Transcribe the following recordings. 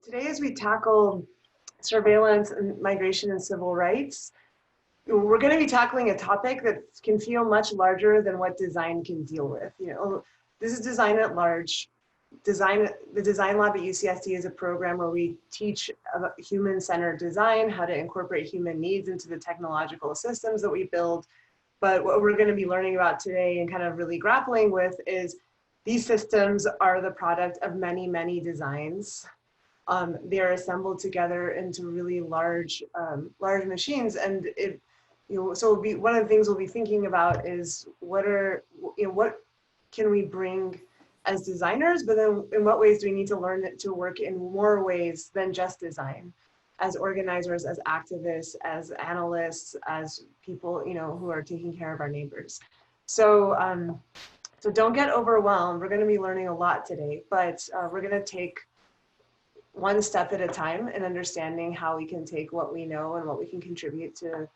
Today, as we tackle surveillance and migration and civil rights, we're going to be tackling a topic that can feel much larger than what design can deal with. This is Design at Large. The Design Lab at UCSD is a program where we teach about human-centered design, how to incorporate human needs into the technological systems that we build. But what we're going to be learning about today and kind of really grappling with is these systems are the product of many, many designs. They are assembled together into really large machines, and so one of the things we'll be thinking about is what can we bring as designers, but then in what ways do we need to learn it to work in more ways than just design, as organizers, as activists, as analysts, as people who are taking care of our neighbors. So so don't get overwhelmed. We're going to be learning a lot today, but we're going to take one step at a time in understanding how we can take what we know and what we can contribute to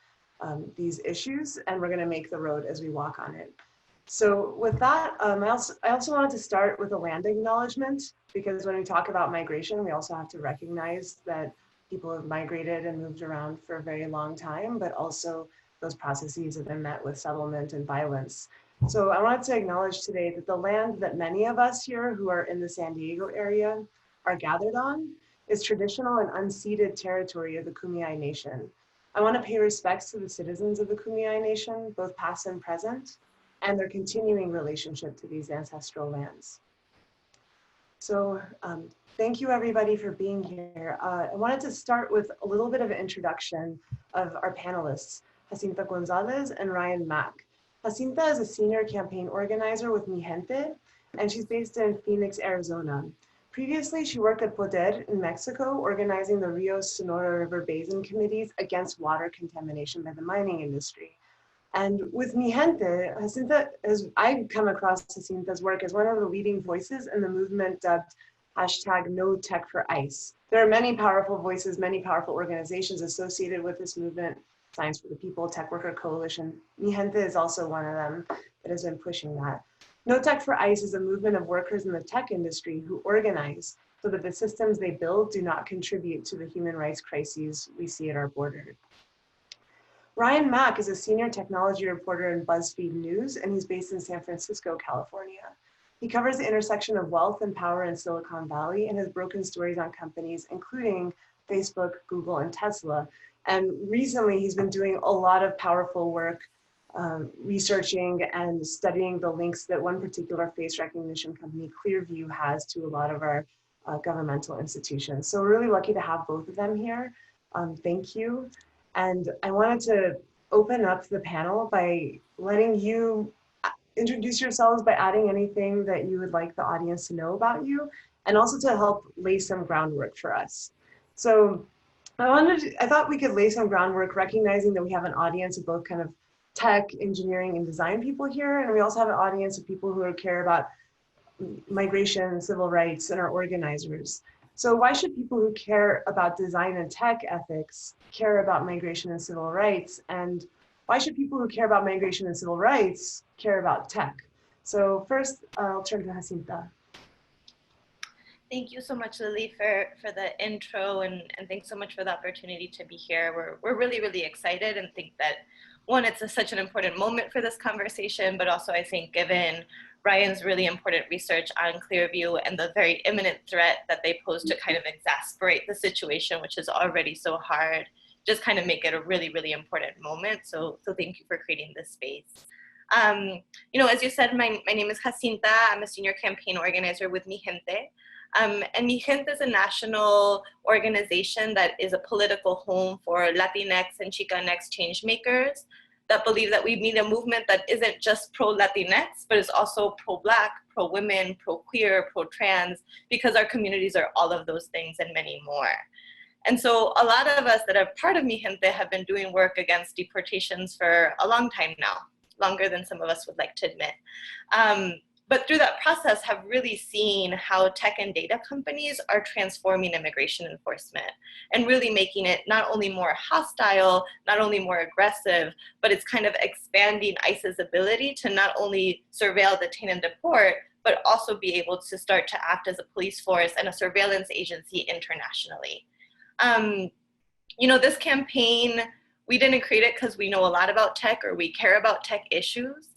these issues, and we're going to make the road as we walk on it. So with that, I also wanted to start with a land acknowledgement, because when we talk about migration, we also have to recognize that people have migrated and moved around for a very long time, but also those processes have been met with settlement and violence. So I wanted to acknowledge today that the land that many of us here who are in the San Diego area are gathered on is traditional and unceded territory of the Kumeyaay Nation. I want to pay respects to the citizens of the Kumeyaay Nation, both past and present, and their continuing relationship to these ancestral lands. So thank you everybody for being here. I wanted to start with a little bit of an introduction of our panelists, Jacinta Gonzalez and Ryan Mack. Jacinta is a senior campaign organizer with Mi Gente, and she's based in Phoenix, Arizona. Previously, she worked at Poder in Mexico, organizing the Rio Sonora River Basin committees against water contamination by the mining industry. And with Mi Gente, Jacinta, I've come across Jacinta's work as one of the leading voices in the movement dubbed #NoTech4ICE. There are many powerful voices, many powerful organizations associated with this movement. Science for the People, Tech Worker Coalition. Mi Gente is also one of them that has been pushing that. NoTech4ICE is a movement of workers in the tech industry who organize so that the systems they build do not contribute to the human rights crises we see at our border. Ryan Mack is a senior technology reporter in BuzzFeed News, and he's based in San Francisco, California. He covers the intersection of wealth and power in Silicon Valley and has broken stories on companies, including Facebook, Google, and Tesla. And recently, he's been doing a lot of powerful work researching and studying the links that one particular face recognition company, Clearview, has to a lot of our governmental institutions. So we're really lucky to have both of them here. Thank you. And I wanted to open up the panel by letting you introduce yourselves by adding anything that you would like the audience to know about you, and also to help lay some groundwork for us. So I thought we could lay some groundwork recognizing that we have an audience of both kind of tech, engineering, and design people here. And we also have an audience of people who care about migration, civil rights, and are organizers. So why should people who care about design and tech ethics care about migration and civil rights? And why should people who care about migration and civil rights care about tech? So first, I'll turn to Jacinta. Thank you so much, Lily, for the intro, and thanks so much for the opportunity to be here. We're really, really excited and think that, one, it's such an important moment for this conversation, but also I think given Ryan's really important research on Clearview and the very imminent threat that they pose to kind of exasperate the situation, which is already so hard, just kind of make it a really, really important moment. So thank you for creating this space. As you said, my name is Jacinta. I'm a senior campaign organizer with Mi Gente. And Mi Gente is a national organization that is a political home for Latinx and Chicanx change makers that believe that we need a movement that isn't just pro-Latinx, but is also pro-Black, pro-women, pro-queer, pro-trans, because our communities are all of those things and many more. And so a lot of us that are part of Mi Gente have been doing work against deportations for a long time now, longer than some of us would like to admit. But through that process have really seen how tech and data companies are transforming immigration enforcement and really making it not only more hostile, not only more aggressive, but it's kind of expanding ICE's ability to not only surveil, detain, and deport, but also be able to start to act as a police force and a surveillance agency internationally. This campaign, we didn't create it because we know a lot about tech or we care about tech issues.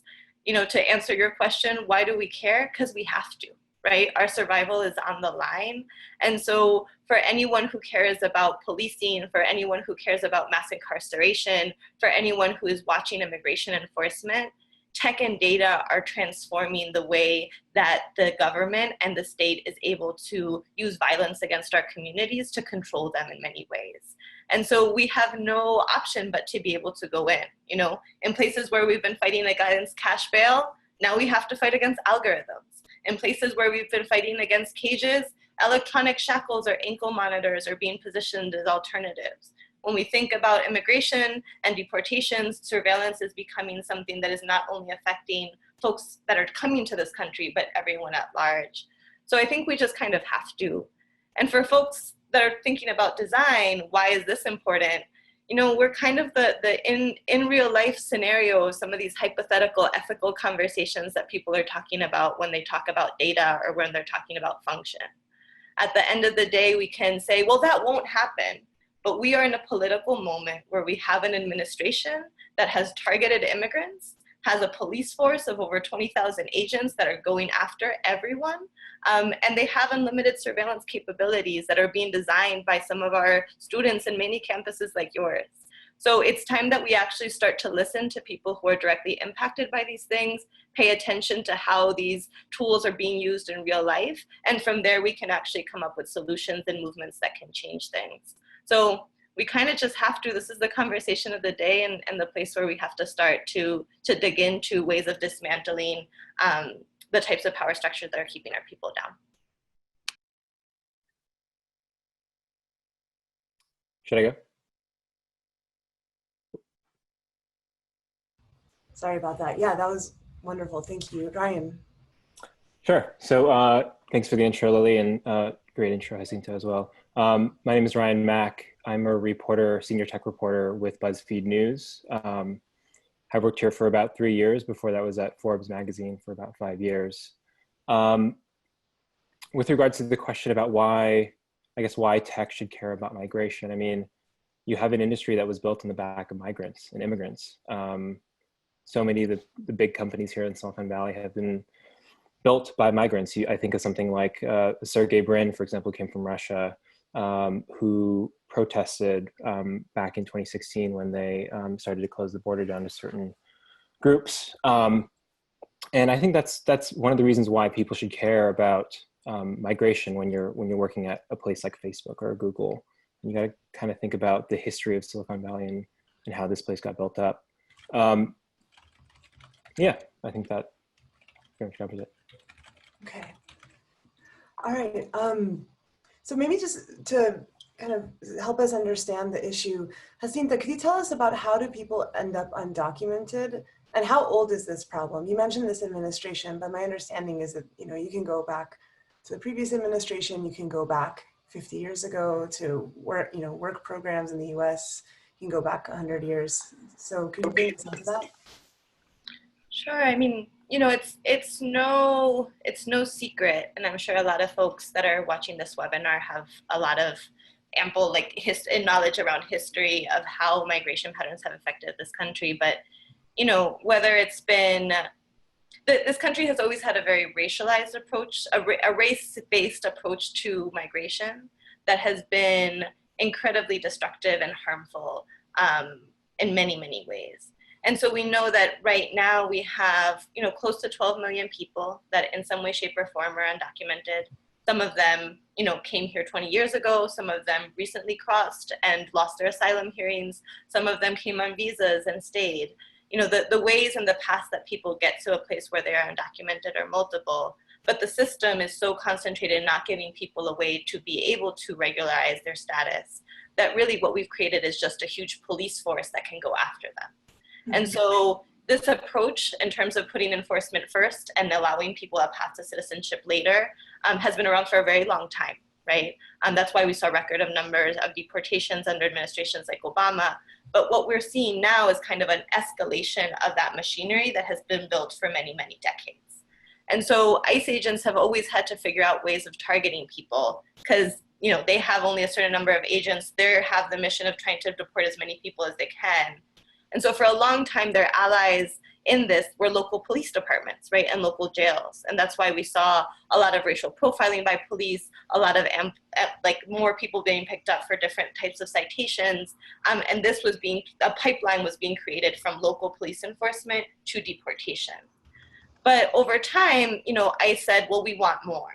To answer your question, why do we care? Because we have to, right? Our survival is on the line. And so for anyone who cares about policing, for anyone who cares about mass incarceration, for anyone who is watching immigration enforcement, tech and data are transforming the way that the government and the state is able to use violence against our communities to control them in many ways. And so we have no option but to be able to go in places where we've been fighting against cash bail, now we have to fight against algorithms. In places where we've been fighting against cages, electronic shackles or ankle monitors are being positioned as alternatives. When we think about immigration and deportations, surveillance is becoming something that is not only affecting folks that are coming to this country, but everyone at large. So I think we just kind of have to. And for folks that are thinking about design, why is this important? We're kind of the in real life scenarios, some of these hypothetical ethical conversations that people are talking about when they talk about data or when they're talking about function. At the end of the day, we can say, well, that won't happen. But we are in a political moment where we have an administration that has targeted immigrants, has a police force of over 20,000 agents that are going after everyone, and they have unlimited surveillance capabilities that are being designed by some of our students in many campuses like yours. So it's time that we actually start to listen to people who are directly impacted by these things, pay attention to how these tools are being used in real life, and from there we can actually come up with solutions and movements that can change things. So we kind of just have to, this is the conversation of the day and the place where we have to start to dig into ways of dismantling the types of power structures that are keeping our people down. Should I go? Sorry about that. Yeah, that was wonderful. Thank you. Ryan. Sure. So thanks for the intro, Lily, and great intro, Jacinto, as well. My name is Ryan Mack. I'm a reporter, senior tech reporter with BuzzFeed News. I've worked here for about 3 years. Before that was at Forbes magazine for about 5 years. With regards to the question about why tech should care about migration, I mean, you have an industry that was built on the back of migrants and immigrants. So many of the big companies here in Silicon Valley have been built by migrants. I think of something like Sergey Brin, for example, came from Russia, who protested back in 2016 when they started to close the border down to certain groups. And I think that's one of the reasons why people should care about migration when you're working at a place like Facebook or Google. And you got to kind of think about the history of Silicon Valley and how this place got built up. Yeah, I think that pretty much covers it. Okay. All right. So maybe just to kind of help us understand the issue, Jacinta, could you tell us about how do people end up undocumented and how old is this problem? You mentioned this administration, but my understanding is that, you can go back to the previous administration, you can go back 50 years ago to work programs in the US, you can go back 100 years. So could you bring us into that? Sure. I mean, it's no secret, and I'm sure a lot of folks that are watching this webinar have a lot of ample knowledge around history of how migration patterns have affected this country. But whether it's been this country has always had a very racialized approach, a race-based approach to migration that has been incredibly destructive and harmful in many, many ways. And so we know that right now we have, close to 12 million people that in some way, shape, or form are undocumented. Some of them, came here 20 years ago. Some of them recently crossed and lost their asylum hearings. Some of them came on visas and stayed. The ways in the past that people get to a place where they are undocumented are multiple, but the system is so concentrated in not giving people a way to be able to regularize their status that really what we've created is just a huge police force that can go after them. And so this approach in terms of putting enforcement first and allowing people a path to citizenship later has been around for a very long time, right? That's why we saw record of numbers of deportations under administrations like Obama. But what we're seeing now is kind of an escalation of that machinery that has been built for many, many decades. And so ICE agents have always had to figure out ways of targeting people because, you know, they have only a certain number of agents. They have the mission of trying to deport as many people as they can. And so for a long time, their allies in this were local police departments, right, and local jails. And that's why we saw a lot of racial profiling by police, a lot of like more people being picked up for different types of citations. And this was a pipeline was being created from local police enforcement to deportation. But over time, you know, I said, well, we want more.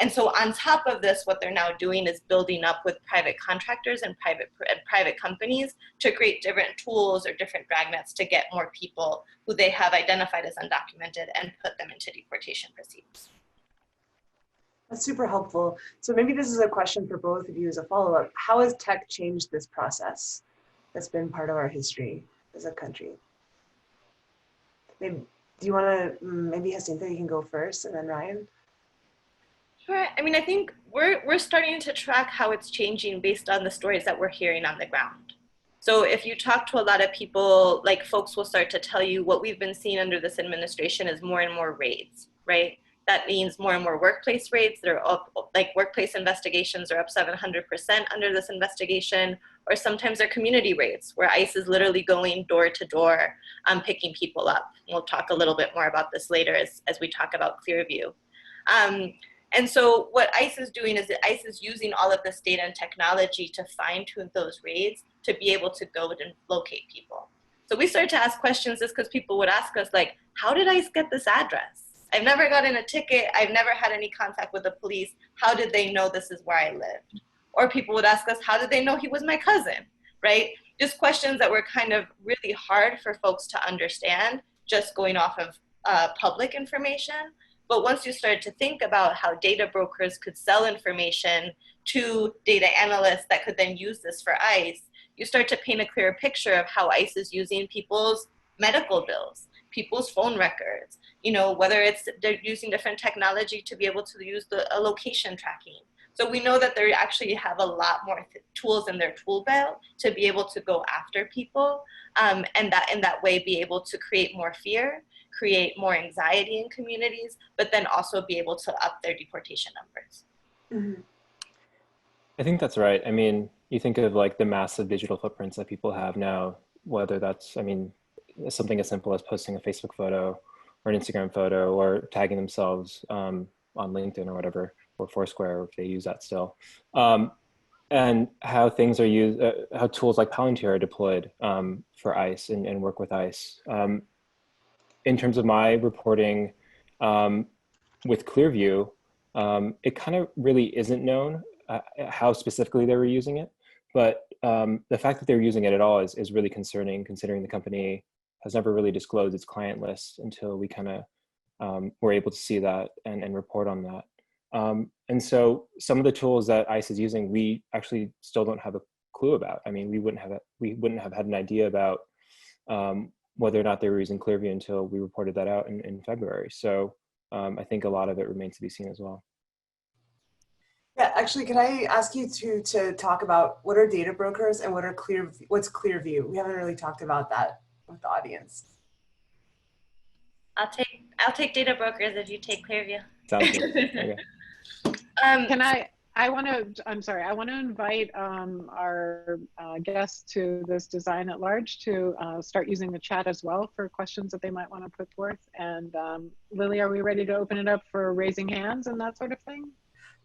And so on top of this, what they're now doing is building up with private contractors and private companies to create different tools or different dragnets to get more people who they have identified as undocumented and put them into deportation proceedings. That's super helpful. So maybe this is a question for both of you as a follow-up. How has tech changed this process that's been part of our history as a country? Maybe, do you want to, maybe Jacinta, you can go first, and then Ryan? Sure. I mean, I think we're starting to track how it's changing based on the stories that we're hearing on the ground. So if you talk to a lot of people, like folks will start to tell you what we've been seeing under this administration is more and more raids, right? That means more and more workplace raids. They're up, like workplace investigations are up 700% under this investigation, or sometimes they're community raids where ICE is literally going door to door, picking people up. We'll talk a little bit more about this later as we talk about Clearview. And so what ICE is doing is that ICE is using all of this data and technology to fine tune those raids to be able to go and locate people. So we started to ask questions just because people would ask us like, how did ICE get this address? I've never gotten a ticket. I've never had any contact with the police. How did they know this is where I lived? Or people would ask us, how did they know he was my cousin, right? Just questions that were kind of really hard for folks to understand just going off of public information. But once you start to think about how data brokers could sell information to data analysts that could then use this for ICE, you start to paint a clearer picture of how ICE is using people's medical bills, people's phone records, you know, whether it's they're using different technology to be able to use the location tracking. So we know that they actually have a lot more tools in their tool belt to be able to go after people, and that in that way be able to create more fear, create more anxiety in communities, but then also be able to up their deportation numbers. Mm-hmm. I think that's right. I mean, you think of like the massive digital footprints that people have now, whether that's, I mean, something as simple as posting a Facebook photo or an Instagram photo or tagging themselves on LinkedIn or whatever, or Foursquare, if they use that still. And how things are used, how tools like Palantir are deployed for ICE and work with ICE. In terms of my reporting with Clearview, it kind of really isn't known how specifically they were using it. But the fact that they're using it at all is really concerning, considering the company has never really disclosed its client list until we kind of were able to see that and report on that. And so some of the tools that ICE is using, we actually still don't have a clue about. I mean, we wouldn't have had an idea about whether or not they were using Clearview until we reported that out in February. So I think a lot of it remains to be seen as well. Yeah, actually, can I ask you to talk about what are data brokers and what's Clearview? We haven't really talked about that with the audience. I'll take data brokers if you take Clearview. Sounds good. Okay. I'm sorry, I want to invite our guests to this Design at Large to start using the chat as well for questions that they might want to put forth. And Lily, are we ready to open it up for raising hands and that sort of thing?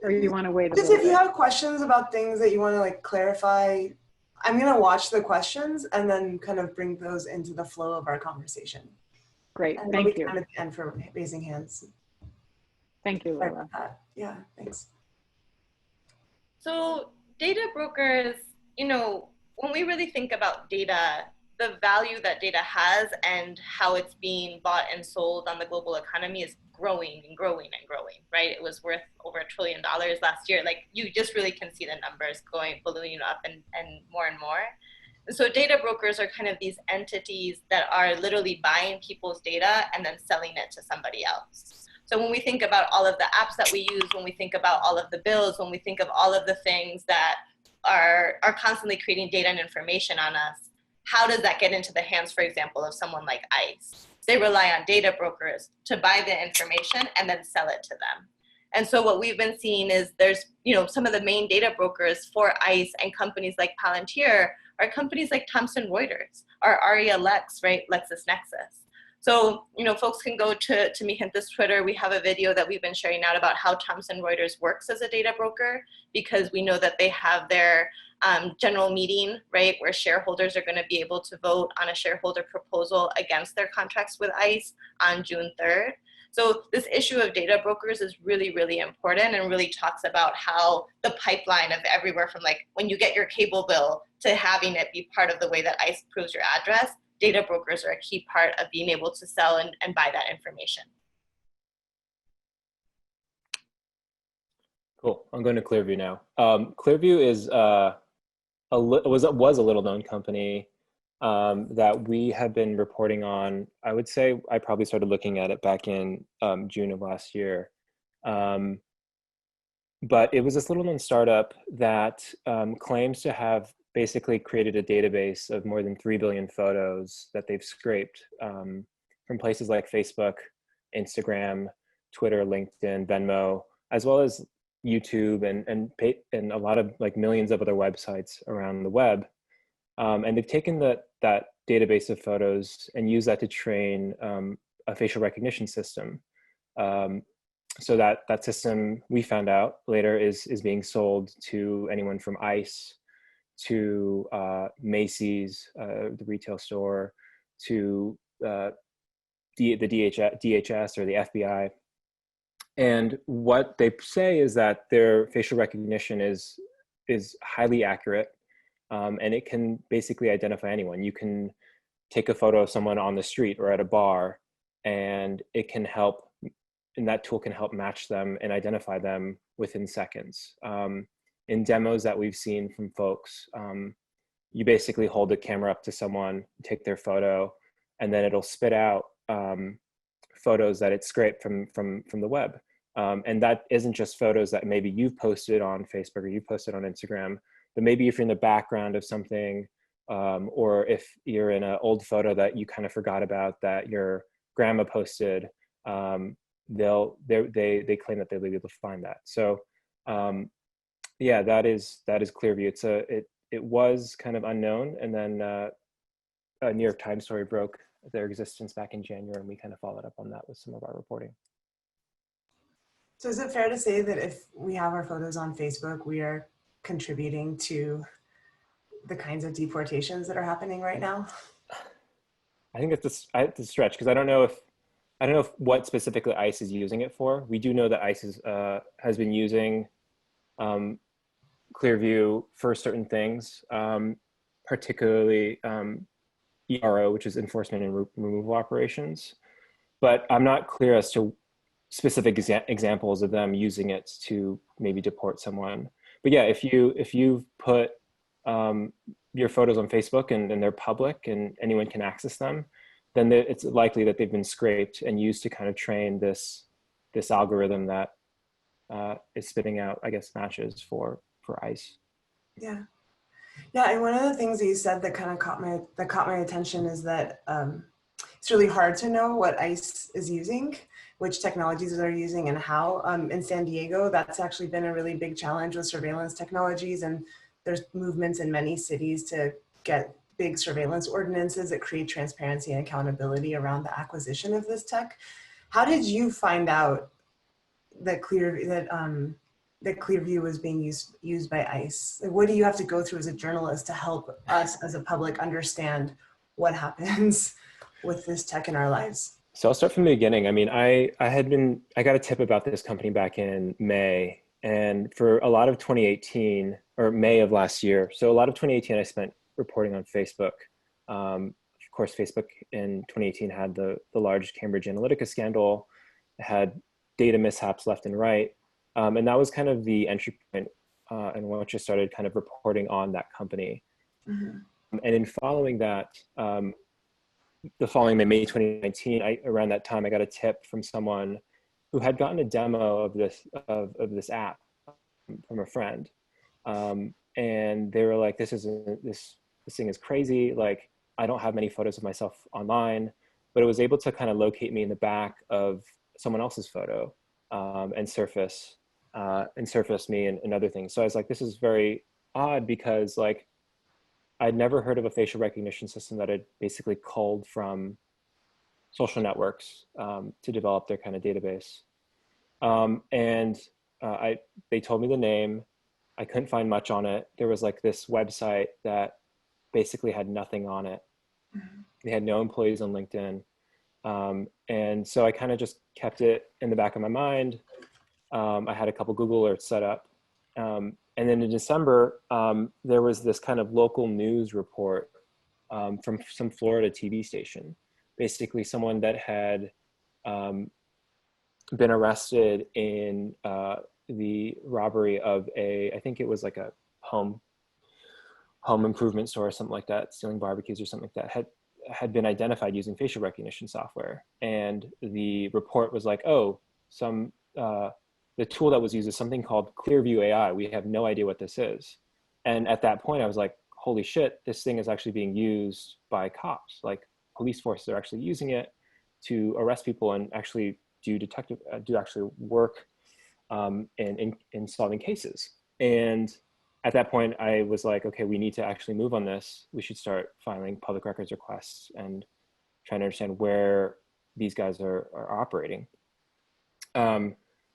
Or you want to wait a little bit? If you have questions about things that you want to like clarify, I'm going to watch the questions and then kind of bring those into the flow of our conversation. Great, and thank you. At the end for raising hands. Thank you, Laura. Yeah, thanks. So data brokers, you know, when we really think about data, the value that data has and how it's being bought and sold on the global economy is growing and growing and growing, right? It was worth over $1 trillion last year. Like you just really can see the numbers ballooning up and more and more. And so data brokers are kind of these entities that are literally buying people's data and then selling it to somebody else. So when we think about all of the apps that we use, when we think about all of the bills, when we think of all of the things that are constantly creating data and information on us, how does that get into the hands, for example, of someone like ICE? they rely on data brokers to buy the information and then sell it to them. And so what we've been seeing is there's, some of the main data brokers for ICE and companies like Palantir are companies like Thomson Reuters, or Aria Lex, right, LexisNexis. So, folks can go to Mijinte's Twitter. We have a video that we've been sharing out about how Thomson Reuters works as a data broker, because we know that they have their general meeting, right, where shareholders are going to be able to vote on a shareholder proposal against their contracts with ICE on June 3rd. So this issue of data brokers is really, really important, and really talks about how the pipeline of everywhere from like when you get your cable bill to having it be part of the way that ICE proves your address, data brokers are a key part of being able to sell and buy that information. Cool. I'm going to Clearview now. Clearview is was a little known company that we have been reporting on. I would say I probably started looking at it back in June of last year. But it was this little known startup that claims to have basically created a database of more than 3 billion photos that they've scraped from places like Facebook, Instagram, Twitter, LinkedIn, Venmo, as well as YouTube and a lot of like millions of other websites around the web. And they've taken that database of photos and used that to train a facial recognition system. So that system, we found out later, is being sold to anyone from ICE to Macy's, the retail store, to the DHS or the FBI. And what they say is that their facial recognition is highly accurate, and it can basically identify anyone. You can take a photo of someone on the street or at a bar, and it can help, and that tool can help match them and identify them within seconds. In demos that we've seen from folks, you basically hold the camera up to someone, take their photo, and then it'll spit out photos that it scraped from the web. And that isn't just photos that maybe you've posted on Facebook or you've posted on Instagram, but maybe if you're in the background of something, or if you're in an old photo that you kind of forgot about that your grandma posted, they claim that they'll be able to find that. So yeah, that is Clearview. It was kind of unknown, and then a New York Times story broke their existence back in January, and we kind of followed up on that with some of our reporting. So is it fair to say that if we have our photos on Facebook, we are contributing to the kinds of deportations that are happening right now? I think it's a stretch, because I don't know if what specifically ICE is using it for. We do know that ICE has been using Clearview for certain things, particularly ERO, which is enforcement and removal operations. But I'm not clear as to specific examples of them using it to maybe deport someone. But yeah, if you've put your photos on Facebook and they're public and anyone can access them, then it's likely that they've been scraped and used to kind of train this algorithm that is spitting out, I guess, matches for ICE. Yeah. Yeah, and one of the things that you said that kind of caught my attention is that it's really hard to know what ICE is using, which technologies they're using and how. In San Diego, that's actually been a really big challenge with surveillance technologies, and there's movements in many cities to get big surveillance ordinances that create transparency and accountability around the acquisition of this tech. How did you find out that Clearview was being used by ICE? Like, what do you have to go through as a journalist to help us as a public understand what happens with this tech in our lives? So I'll start from the beginning. I mean, I got a tip about this company back in May, and for a lot of 2018, or May of last year, so a lot of 2018 I spent reporting on Facebook. Of course, Facebook in 2018 had the large Cambridge Analytica scandal, had data mishaps left and right. And that was kind of the entry point in which I started kind of reporting on that company. Mm-hmm. And in following that, the following May 2019, around that time, I got a tip from someone who had gotten a demo of this app from a friend. And they were like, this thing is crazy. Like, I don't have many photos of myself online, but it was able to kind of locate me in the back of someone else's photo and surface me and other things. So I was like, this is very odd because like I'd never heard of a facial recognition system that had basically culled from social networks to develop their kind of database. They told me the name. I couldn't find much on it. There was like this website that basically had nothing on it. They had no employees on LinkedIn. And so I kind of just kept it in the back of my mind. I had a couple Google alerts set up. And then in December, there was this kind of local news report from some Florida TV station. Basically someone that had been arrested in the robbery of I think it was like a home improvement store or something like that, stealing barbecues or something like that, had been identified using facial recognition software. And the report was like, oh, the tool that was used is something called Clearview AI. We have no idea what this is. And at that point I was like, holy shit, this thing is actually being used by cops. Like police forces are actually using it to arrest people and actually do actually work in solving cases. And at that point I was like, okay, we need to actually move on this. We should start filing public records requests and trying to understand where these guys are operating.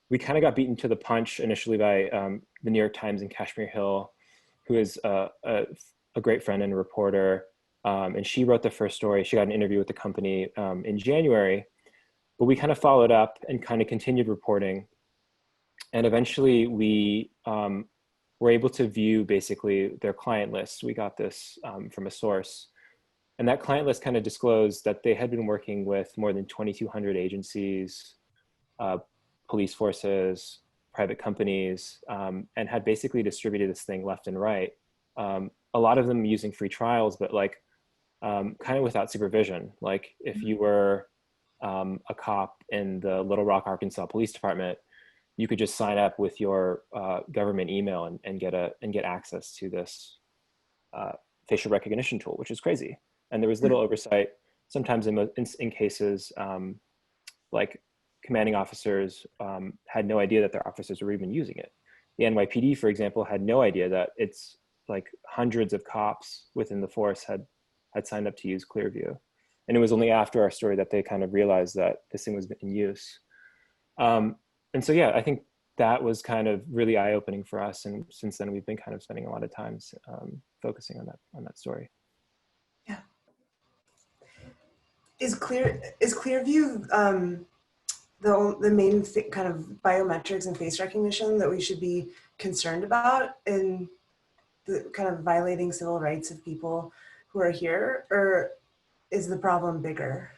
We kind of got beaten to the punch initially by the New York Times and Kashmir Hill, who is a great friend and a reporter. And she wrote the first story. She got an interview with the company in January, but we kind of followed up and kind of continued reporting. And eventually we were able to view basically their client list. We got this from a source. And that client list kind of disclosed that they had been working with more than 2,200 agencies, police forces, private companies, and had basically distributed this thing left and right. A lot of them using free trials, but like kind of without supervision. Like if you were a cop in the Little Rock, Arkansas Police Department, you could just sign up with your government email and get access to this facial recognition tool, which is crazy. And there was little oversight. Sometimes in cases, like commanding officers had no idea that their officers were even using it. The NYPD, for example, had no idea that it's like hundreds of cops within the force had signed up to use Clearview. And it was only after our story that they kind of realized that this thing was in use. And so, yeah, I think that was kind of really eye-opening for us. And since then, we've been kind of spending a lot of time focusing on that story. Yeah. Is Clearview the main kind of biometrics and face recognition that we should be concerned about in the kind of violating civil rights of people who are here, or is the problem bigger?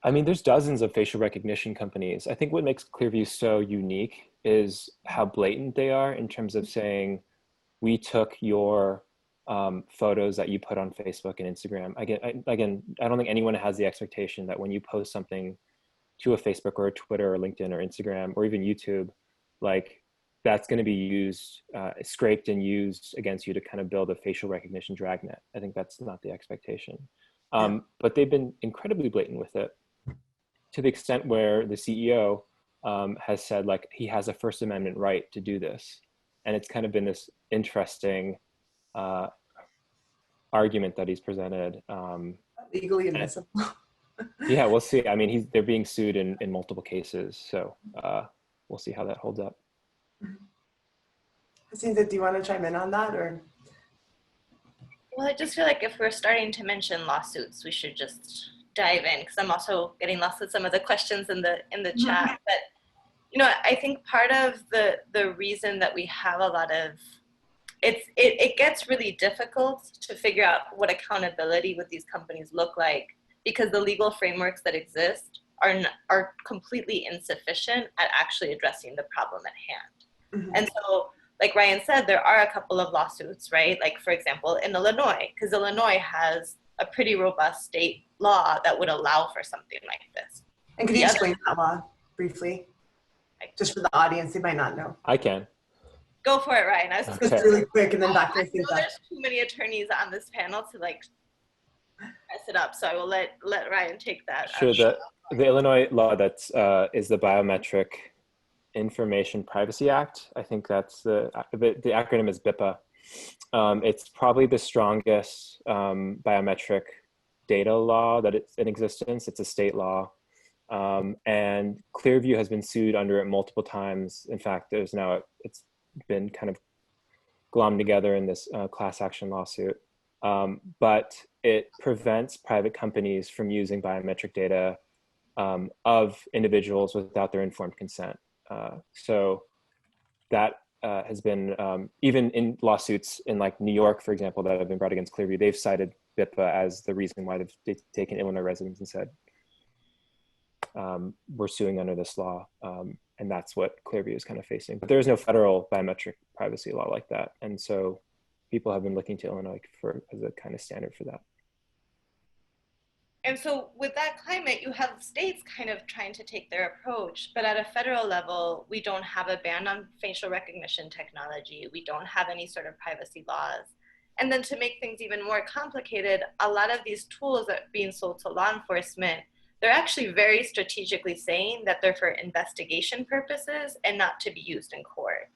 I mean, there's dozens of facial recognition companies. I think what makes Clearview so unique is how blatant they are in terms of saying, we took your photos that you put on Facebook and Instagram. Again, I don't think anyone has the expectation that when you post something to a Facebook or a Twitter or LinkedIn or Instagram or even YouTube, like that's going to be used, scraped and used against you to kind of build a facial recognition dragnet. I think that's not the expectation. But they've been incredibly blatant with it, to the extent where the CEO has said like he has a First Amendment right to do this. And it's kind of been this interesting argument that he's presented. Legally admissible. Yeah, we'll see. I mean, they're being sued in multiple cases. So we'll see how that holds up. Kazim, do you want to chime in on that, or? Well, I just feel like if we're starting to mention lawsuits, we should just dive in, because I'm also getting lost with some of the questions in the chat. But you know, I think part of the reason that we have a lot of it gets really difficult to figure out what accountability with these companies look like, because the legal frameworks that exist are completely insufficient at actually addressing the problem at hand. And so, like Ryan said, there are a couple of lawsuits, right? Like, for example, in Illinois, because Illinois has a pretty robust state law that would allow for something like this. And could you explain that law briefly? Just for the audience, they might not know. I can. Go for it, Ryan. I was just really quick, and then back to there's too many attorneys on this panel to like mess it up. So I will let Ryan take that. Sure. The Illinois law that's is the Biometric Information Privacy Act. I think that's the acronym is BIPA. It's probably the strongest biometric data law that it's in existence. It's a state law. And Clearview has been sued under it multiple times. In fact, it's been kind of glommed together in this class action lawsuit. But it prevents private companies from using biometric data of individuals without their informed consent. So that has been, even in lawsuits in like New York, for example, that have been brought against Clearview, they've cited BIPA as the reason why they've taken Illinois residents and said, we're suing under this law. And that's what Clearview is kind of facing. But there is no federal biometric privacy law like that. And so people have been looking to Illinois as a kind of standard for that. And so with that climate, you have states kind of trying to take their approach, but at a federal level, we don't have a ban on facial recognition technology. We don't have any sort of privacy laws. And then to make things even more complicated, a lot of these tools that are being sold to law enforcement, they're actually very strategically saying that they're for investigation purposes and not to be used in court.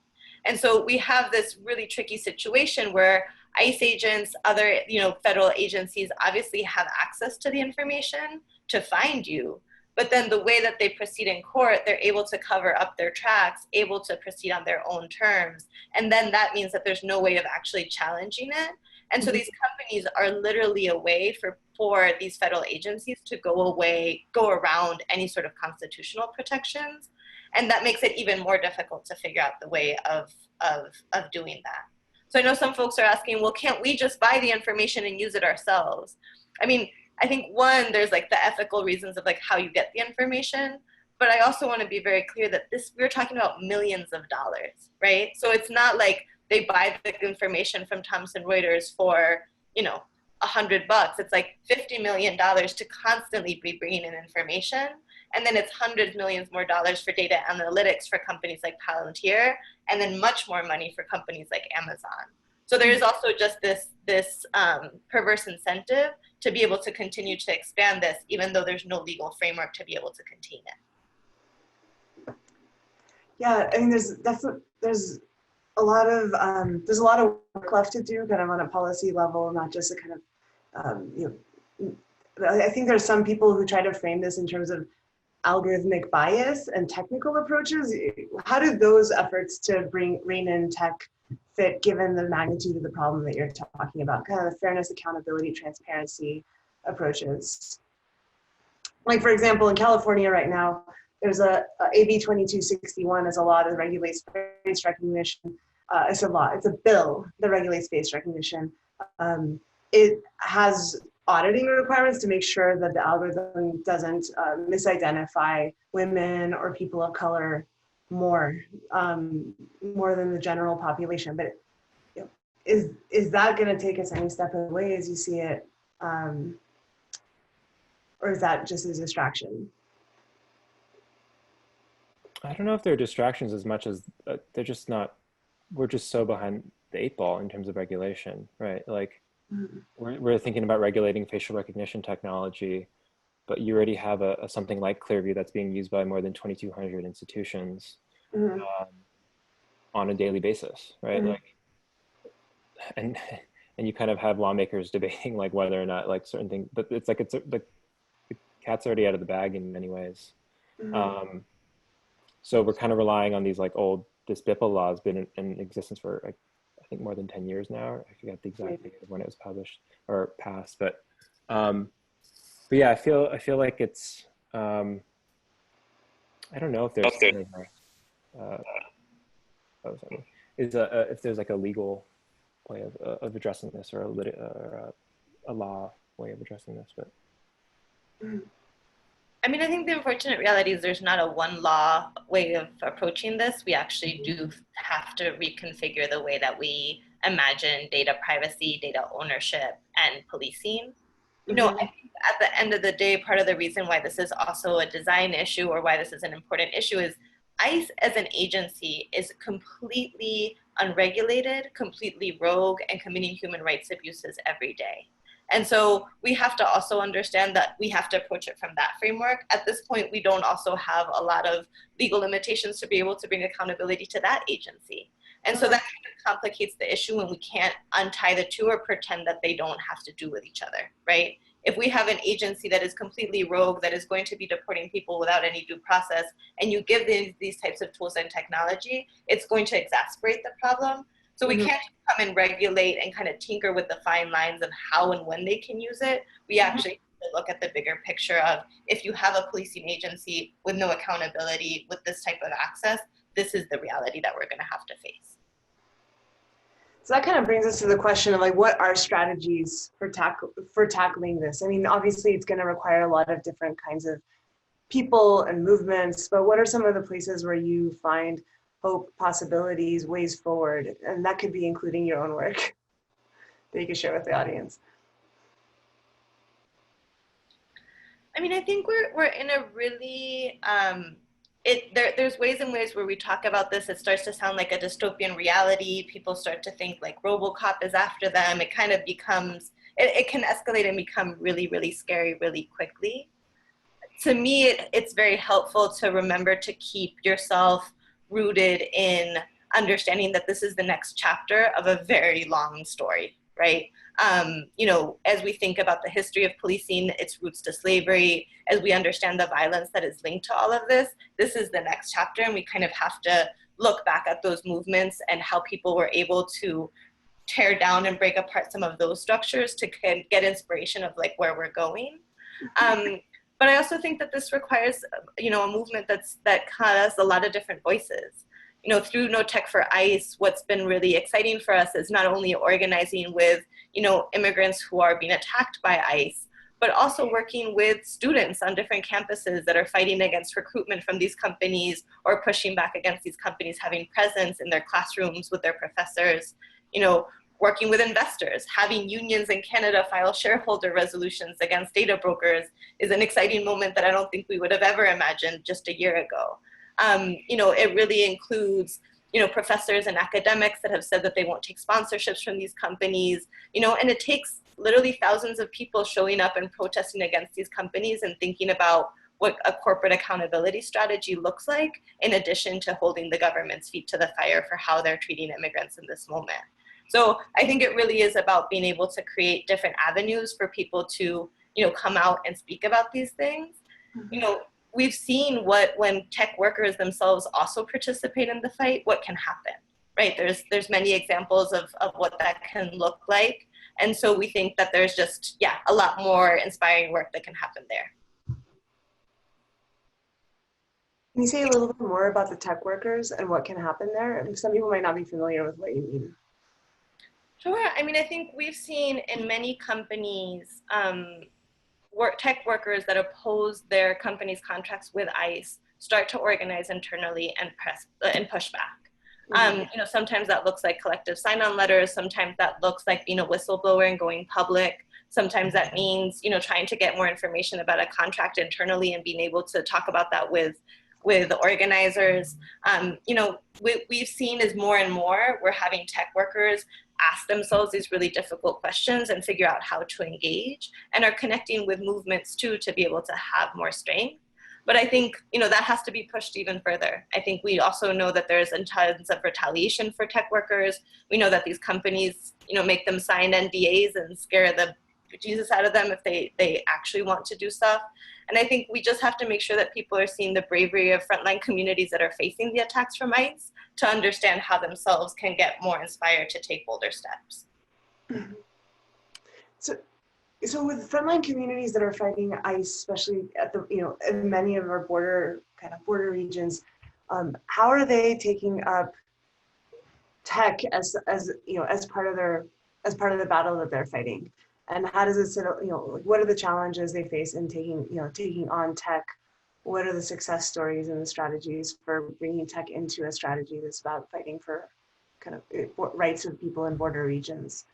And so we have this really tricky situation where ICE agents, other federal agencies obviously have access to the information to find you, but then the way that they proceed in court, they're able to cover up their tracks, able to proceed on their own terms. And then that means that there's no way of actually challenging it. And so these companies are literally a way for these federal agencies to go around any sort of constitutional protections. And that makes it even more difficult to figure out the way of doing that. So I know some folks are asking, well, can't we just buy the information and use it ourselves? I mean, I think one, there's like the ethical reasons of like how you get the information, but I also want to be very clear that we're talking about millions of dollars, right? So it's not like they buy the information from Thomson Reuters for, $100. It's like $50 million to constantly be bringing in information. And then it's hundreds of millions more dollars for data analytics for companies like Palantir, and then much more money for companies like Amazon. So there is also just this perverse incentive to be able to continue to expand this, even though there's no legal framework to be able to contain it. Yeah, I mean, there's a lot of work left to do, kind of on a policy level, not just a kind of I think there's some people who try to frame this in terms of algorithmic bias and technical approaches. How do those efforts to rein in tech fit given the magnitude of the problem that you're talking about, kind of the fairness, accountability, transparency approaches? Like, for example, in California right now, there's a AB 2261 is a law that regulates face recognition. It's a bill that regulates face recognition. It has auditing requirements to make sure that the algorithm doesn't misidentify women or people of color more than the general population. But is that going to take us any step away as you see it, or is that just a distraction? I don't know if they're distractions as much as they're just not. We're just so behind the 8 ball in terms of regulation, right? Like, we're thinking about regulating facial recognition technology, but you already have something like Clearview that's being used by more than 2,200 institutions on a daily basis, right? Like, and you kind of have lawmakers debating like whether or not like certain things, but it's like the cat's already out of the bag in many ways. So we're kind of relying on these like this BIPA law has been in existence for like, I think more than 10 years now. I forget the exact date of when it was published or passed, but yeah, I feel like it's I don't know if there's if there's like a legal way of addressing this or a law way of addressing this, but. I mean, I think the unfortunate reality is there's not a one law way of approaching this. We actually do have to reconfigure the way that we imagine data privacy, data ownership, and policing. I think at the end of the day, part of the reason why this is also a design issue or why this is an important issue is ICE as an agency is completely unregulated, completely rogue, and committing human rights abuses every day. And so we have to also understand that we have to approach it from that framework. At this point, we don't also have a lot of legal limitations to be able to bring accountability to that agency. And so that kind of complicates the issue when we can't untie the two or pretend that they don't have to do with each other, right? If we have an agency that is completely rogue, that is going to be deporting people without any due process, and you give these types of tools and technology, it's going to exacerbate the problem. So we can't come and regulate and kind of tinker with the fine lines of how and when they can use it. We actually have to look at the bigger picture of, if you have a policing agency with no accountability with this type of access, this is the reality that we're going to have to face. So that kind of brings us to the question of, like, what are strategies for tackling this? I mean, obviously it's going to require a lot of different kinds of people and movements, but what are some of the places where you find hope, possibilities, ways forward? And that could be including your own work that you can share with the audience. I mean, I think we're in a really, there's ways and ways where we talk about this, it starts to sound like a dystopian reality. People start to think like RoboCop is after them. It kind of becomes, it can escalate and become really, really scary really quickly. To me, it's very helpful to remember to keep yourself rooted in understanding that this is the next chapter of a very long story, right? You know, as we think about the history of policing, its roots to slavery, as we understand the violence that is linked to all of this, this is the next chapter, and we kind of have to look back at those movements and how people were able to tear down and break apart some of those structures to get inspiration of like where we're going. But I also think that this requires, you know, a movement that has a lot of different voices. You know, through No Tech for ICE, what's been really exciting for us is not only organizing with, you know, immigrants who are being attacked by ICE, but also working with students on different campuses that are fighting against recruitment from these companies or pushing back against these companies having presence in their classrooms with their professors. You know, working with investors, having unions in Canada file shareholder resolutions against data brokers is an exciting moment that I don't think we would have ever imagined just a year ago. You know, it really includes, you know, professors and academics that have said that they won't take sponsorships from these companies, you know, and it takes literally thousands of people showing up and protesting against these companies and thinking about what a corporate accountability strategy looks like, in addition to holding the government's feet to the fire for how they're treating immigrants in this moment. So I think it really is about being able to create different avenues for people to, you know, come out and speak about these things. You know, we've seen when tech workers themselves also participate in the fight, what can happen, right? There's many examples of what that can look like. And so we think that there's just, yeah, a lot more inspiring work that can happen there. Can you say a little bit more about the tech workers and what can happen there? I mean, some people might not be familiar with what you mean. Sure. I mean, I think we've seen in many companies, tech workers that oppose their company's contracts with ICE start to organize internally and push back. You know, sometimes that looks like collective sign-on letters. Sometimes that looks like being a whistleblower and going public. Sometimes that means, you know, trying to get more information about a contract internally and being able to talk about that with organizers. You know, we've seen is more and more we're having tech workers ask themselves these really difficult questions and figure out how to engage, and are connecting with movements too to be able to have more strength. But I think, you know, that has to be pushed even further. I think we also know that there's tons of retaliation for tech workers. We know that these companies, you know, make them sign NDAs and scare the Jesus out of them if they actually want to do stuff. And I think we just have to make sure that people are seeing the bravery of frontline communities that are facing the attacks from ICE to understand how themselves can get more inspired to take bolder steps. So with frontline communities that are fighting ICE, especially at the, you know, in many of our border regions, how are they taking up tech as you know, as part of the battle that they're fighting? And how does it, you know, what are the challenges they face in taking on tech? What are the success stories and the strategies for bringing tech into a strategy that's about fighting for kind of rights of people in border regions?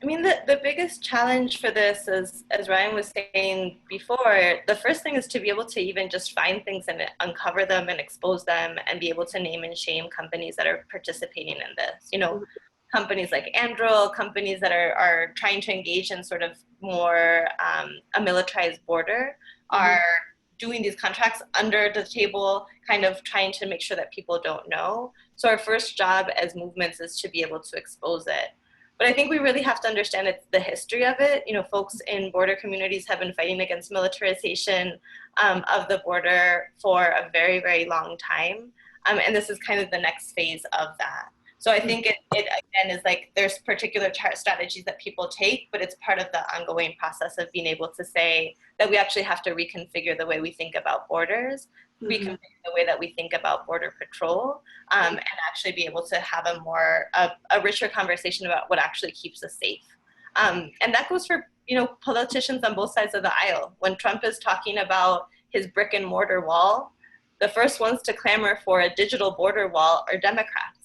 I mean, the biggest challenge for this is, as Ryan was saying before, the first thing is to be able to even just find things and uncover them and expose them and be able to name and shame companies that are participating in this. You know, companies like Anduril, companies that are trying to engage in sort of more a militarized border, are doing these contracts under the table, kind of trying to make sure that people don't know. So our first job as movements is to be able to expose it. But I think we really have to understand it's the history of it. You know, folks in border communities have been fighting against militarization of the border for a very, very long time. And this is kind of the next phase of that. So I think it again is like there's particular strategies that people take, but it's part of the ongoing process of being able to say that we actually have to reconfigure the way we think about borders, reconfigure the way that we think about border patrol, and actually be able to have a richer conversation about what actually keeps us safe. And that goes for, you know, politicians on both sides of the aisle. When Trump is talking about his brick and mortar wall, the first ones to clamor for a digital border wall are Democrats.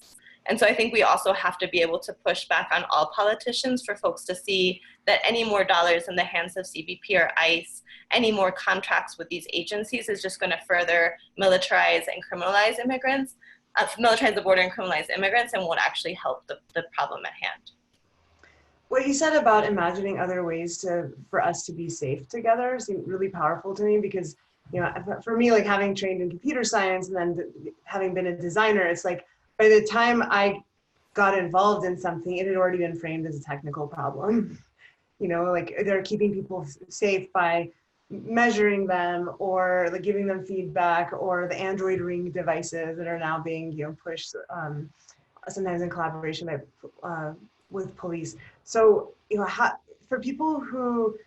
And so I think we also have to be able to push back on all politicians for folks to see that any more dollars in the hands of CBP or ICE, any more contracts with these agencies is just going to further militarize and criminalize immigrants, militarize the border and criminalize immigrants, and won't actually help the problem at hand. What you said about imagining other ways for us to be safe together seemed really powerful to me, because, you know, for me, like having trained in computer science and then having been a designer, it's like by the time I got involved in something, it had already been framed as a technical problem. You know, like they're keeping people safe by measuring them, or like giving them feedback, or the Android Ring devices that are now being, you know, pushed sometimes in collaboration with police. So, you know, for people who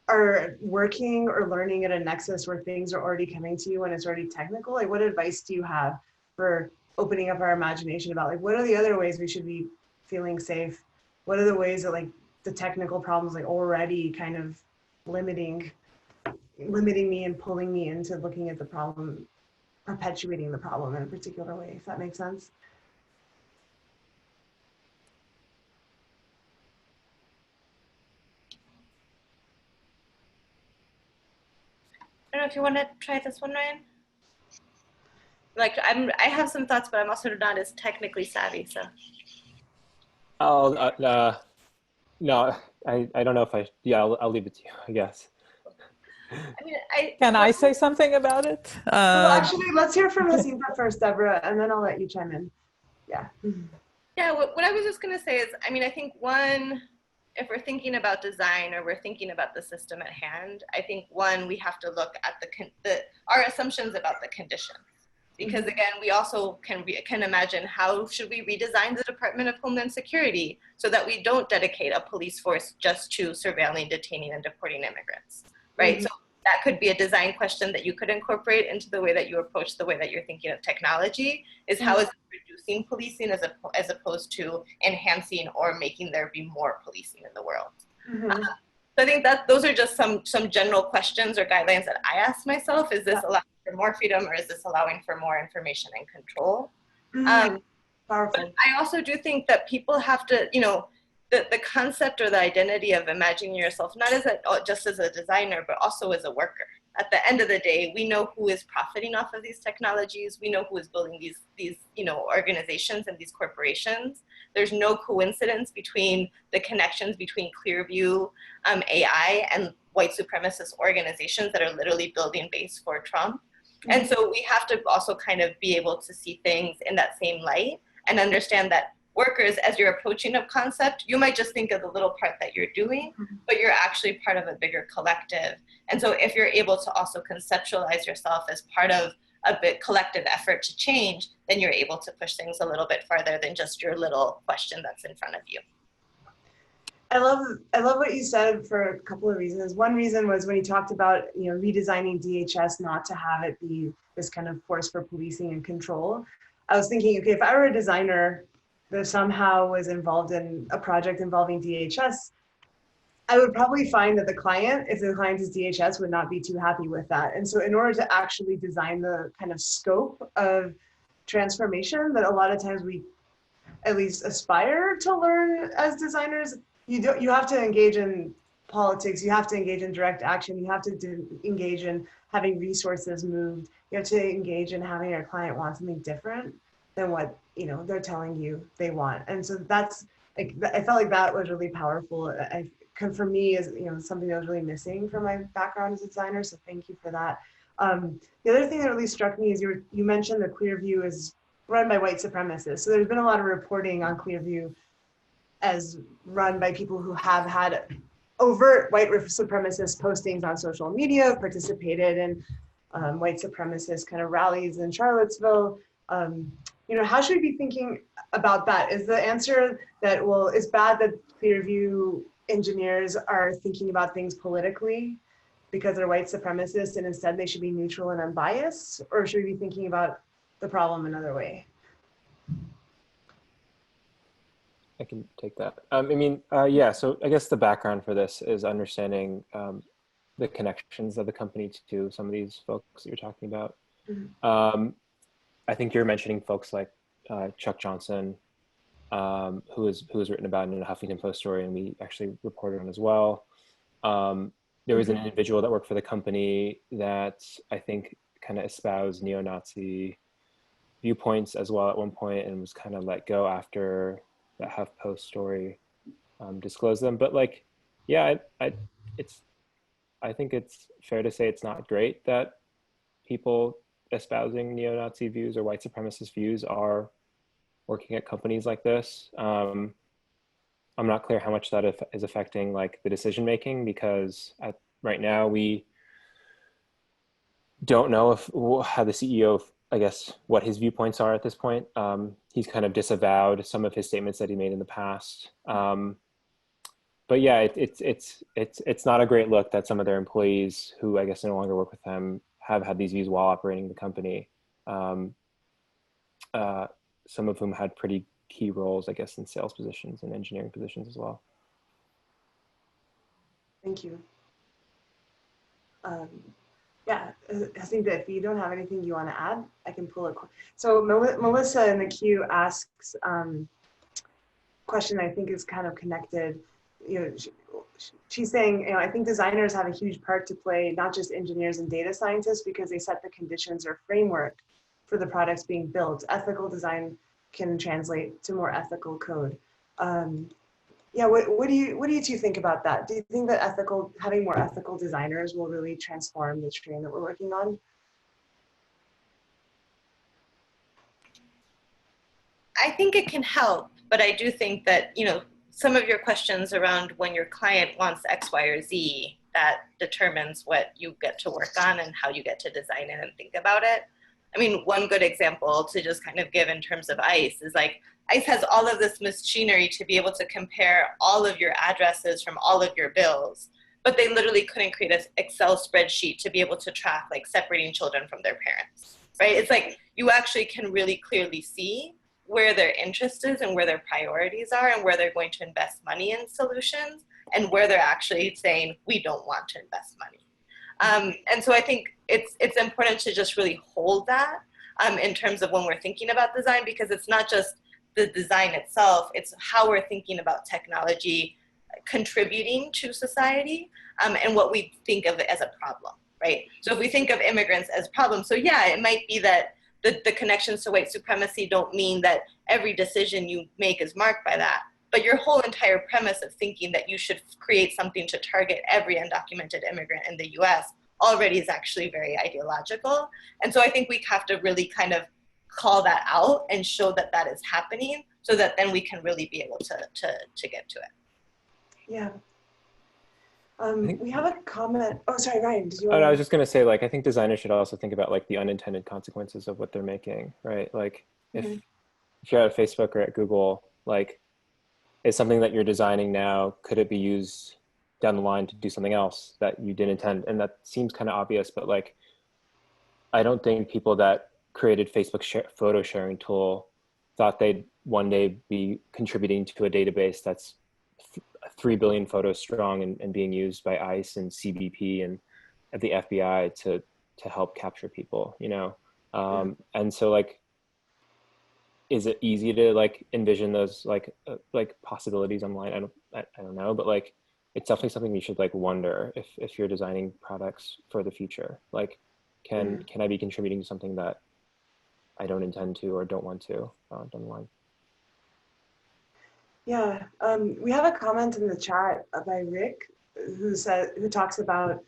are working or learning at a nexus where things are already coming to you and it's already technical, like what advice do you have for opening up our imagination about, like, what are the other ways we should be feeling safe? What are the ways that, like, the technical problems, like, already kind of limiting me and pulling me into looking at the problem, perpetuating the problem in a particular way, if that makes sense? I don't know if you want to try this one, Ryan. Like I have some thoughts, but I'm also not as technically savvy, so. No, I don't know if I'll leave it to you, I guess. I mean, Can I say something about it? Well, actually, let's hear from Hasimba first, Deborah, and then I'll let you chime in. Yeah. Yeah, what I was just going to say is, I mean, I think one, if we're thinking about design or we're thinking about the system at hand, I think one, we have to look at our assumptions about the conditions. Because again, we also can imagine how should we redesign the Department of Homeland Security so that we don't dedicate a police force just to surveilling, detaining, and deporting immigrants, right? So that could be a design question that you could incorporate into the way that you approach the way that you're thinking of technology, is how is it reducing policing as opposed to enhancing or making there be more policing in the world. So I think that those are just some general questions or guidelines that I ask myself. Is this allowing for more freedom, or is this allowing for more information and control? But I also do think that people have to, you know, the concept or the identity of imagining yourself, not as just as a designer, but also as a worker. At the end of the day, we know who is profiting off of these technologies. We know who is building these you know, organizations and these corporations. There's no coincidence between the connections between Clearview AI and white supremacist organizations that are literally building base for Trump. And so we have to also kind of be able to see things in that same light and understand that workers, as you're approaching a concept, you might just think of the little part that you're doing, but you're actually part of a bigger collective. And so if you're able to also conceptualize yourself as part of a big collective effort to change, then you're able to push things a little bit farther than just your little question that's in front of you. I love what you said for a couple of reasons. One reason was when you talked about, you know, redesigning DHS not to have it be this kind of force for policing and control. I was thinking, okay, if I were a designer that somehow was involved in a project involving DHS, I would probably find that the client, if the client is DHS, would not be too happy with that. And so in order to actually design the kind of scope of transformation that a lot of times we at least aspire to learn as designers, you have to engage in politics, you have to engage in direct action, you have to engage in having resources moved, you have to engage in having your client want something different than what, you know, they're telling you they want. And so that's like, I felt like that was really powerful. For me, is something that was really missing from my background as a designer. So thank you for that. The other thing that really struck me is you mentioned that Clearview is run by white supremacists. So there's been a lot of reporting on Clearview as run by people who have had overt white supremacist postings on social media, participated in white supremacist kind of rallies in Charlottesville. How should we be thinking about that? Is the answer that, well, it's bad that Clearview engineers are thinking about things politically because they're white supremacists and instead they should be neutral and unbiased? Or should we be thinking about the problem another way? I can take that. Yeah, so I guess the background for this is understanding the connections of the company to some of these folks that you're talking about. Mm-hmm. I think you're mentioning folks like Chuck Johnson, who was written about in a Huffington Post story, and we actually reported on as well. There was an individual that worked for the company that I think kind of espoused neo-Nazi viewpoints as well at one point, and was kind of let go after that HuffPost story disclosed them. But like, yeah, I think it's fair to say it's not great that people espousing neo-Nazi views or white supremacist views are working at companies like this. I'm not clear how much that is affecting like the decision making, because right now we don't know how the CEO, I guess, what his viewpoints are at this point. He's kind of disavowed some of his statements that he made in the past. But yeah, it's not a great look that some of their employees, who I guess no longer work with them, have had these views while operating the company. Some of whom had pretty key roles, I guess, in sales positions and engineering positions as well. Thank you. Yeah, I think that if you don't have anything you want to add, I can pull a. So Melissa in the queue asks question I think is kind of connected. She's saying, I think designers have a huge part to play, not just engineers and data scientists, because they set the conditions or framework for the products being built. Ethical design can translate to more ethical code. Yeah, what do you two think about that? Do you think that having more ethical designers will really transform the train that we're working on? I think it can help, but I do think that, some of your questions around when your client wants X, Y, or Z, that determines what you get to work on and how you get to design it and think about it. I mean, one good example to just kind of give in terms of ICE is like, ICE has all of this machinery to be able to compare all of your addresses from all of your bills, but they literally couldn't create an Excel spreadsheet to be able to track like separating children from their parents, right? It's like, you actually can really clearly see where their interest is and where their priorities are and where they're going to invest money in solutions and where they're actually saying, we don't want to invest money. And so I think it's important to just really hold that in terms of when we're thinking about design, because it's not just the design itself, it's how we're thinking about technology contributing to society and what we think of it as a problem, right? So if we think of immigrants as problems, so yeah, it might be that the connections to white supremacy don't mean that every decision you make is marked by that. But your whole entire premise of thinking that you should create something to target every undocumented immigrant in the US already is actually very ideological. And so I think we have to really kind of call that out and show that that is happening so that then we can really be able to get to it. Yeah. We have a comment. Oh, sorry, Ryan, did you want I was just going to say, like, I think designers should also think about like the unintended consequences of what they're making, right? Like if you're at Facebook or at Google, like, is something that you're designing now, could it be used down the line to do something else that you didn't intend? And that seems kind of obvious, but like, I don't think people that created Facebook photo sharing tool thought they'd one day be contributing to a database that's 3 billion photos strong and being used by ICE and CBP and the FBI to help capture people, and so like, is it easy to like envision those like possibilities online? I don't know, but like, it's definitely something you should like wonder if you're designing products for the future. Like, can I be contributing to something that I don't intend to or don't want to down the line? Yeah, we have a comment in the chat by Rick who talks about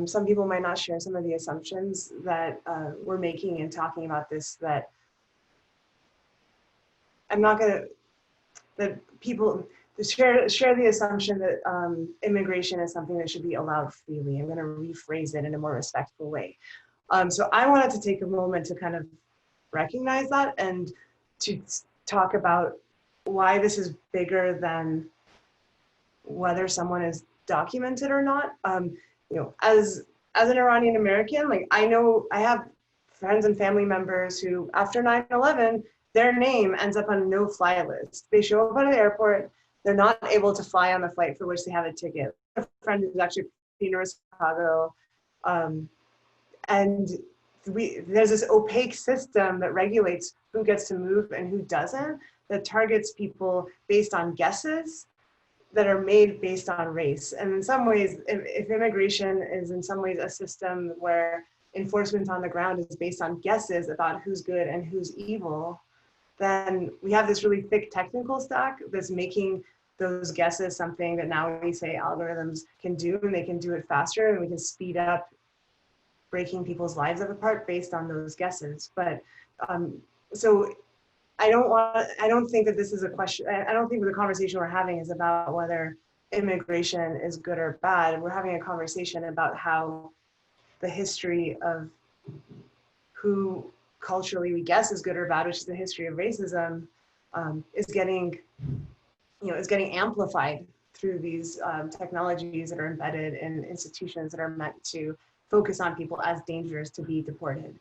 some people might not share some of the assumptions that we're making in talking about this, that I'm not gonna, that people share the assumption that immigration is something that should be allowed freely. I'm gonna rephrase it in a more respectful way. So I wanted to take a moment to kind of recognize that and to talk about why this is bigger than whether someone is documented or not. You know, as an Iranian American, like I know I have friends and family members who, after 9/11, their name ends up on a no-fly list. They show up at the airport, they're not able to fly on the flight for which they have a ticket. A friend who's actually at the University of Chicago, and there's this opaque system that regulates who gets to move and who doesn't, that targets people based on guesses that are made based on race. And in some ways, if immigration is in some ways a system where enforcement on the ground is based on guesses about who's good and who's evil, then we have this really thick technical stack that's making those guesses something that now we say algorithms can do, and they can do it faster, and we can speed up breaking people's lives apart based on those guesses. But so I don't think that this is a question. I don't think the conversation we're having is about whether immigration is good or bad. We're having a conversation about how the history of who culturally we guess is good or bad, which is the history of racism, is getting amplified through these technologies that are embedded in institutions that are meant to focus on people as dangerous to be deported.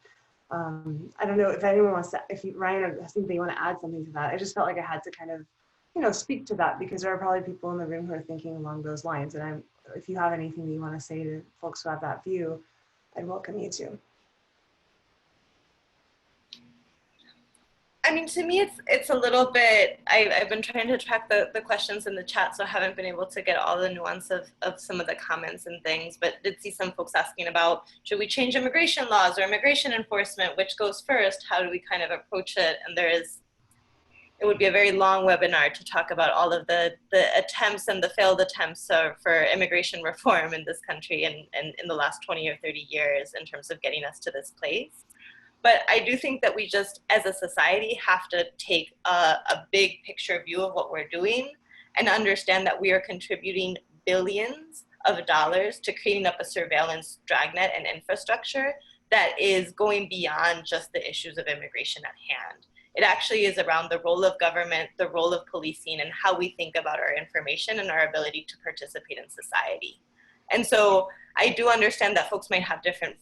I don't know if anyone wants to, Ryan, I think they want to add something to that. I just felt like I had to kind of, speak to that, because there are probably people in the room who are thinking along those lines. And if you have anything that you want to say to folks who have that view, I'd welcome you to. I mean, to me, it's a little bit, I've been trying to track the questions in the chat, so I haven't been able to get all the nuance of some of the comments and things, but did see some folks asking about, should we change immigration laws or immigration enforcement, which goes first? How do we kind of approach it? And it would be a very long webinar to talk about all of the attempts and the failed attempts for immigration reform in this country and in the last 20 or 30 years in terms of getting us to this place. But I do think that we just, as a society, have to take a big picture view of what we're doing and understand that we are contributing billions of dollars to creating up a surveillance dragnet and infrastructure that is going beyond just the issues of immigration at hand. It actually is around the role of government, the role of policing, and how we think about our information and our ability to participate in society. And so I do understand that folks might have different,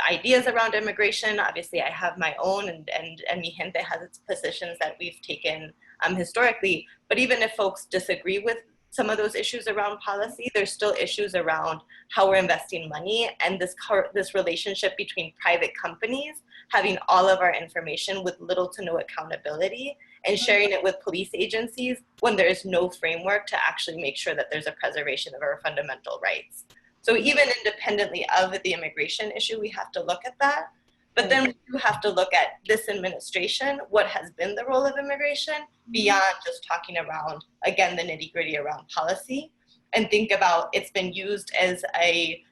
ideas around immigration. Obviously, I have my own, and Mi Gente has its positions that we've taken historically. But even if folks disagree with some of those issues around policy, there's still issues around how we're investing money and this relationship between private companies having all of our information with little to no accountability and sharing it with police agencies when there is no framework to actually make sure that there's a preservation of our fundamental rights. So even independently of the immigration issue, we have to look at that. But then we do have to look at this administration, what has been the role of immigration beyond just talking around, again, the nitty-gritty around policy, and think about it's been used as a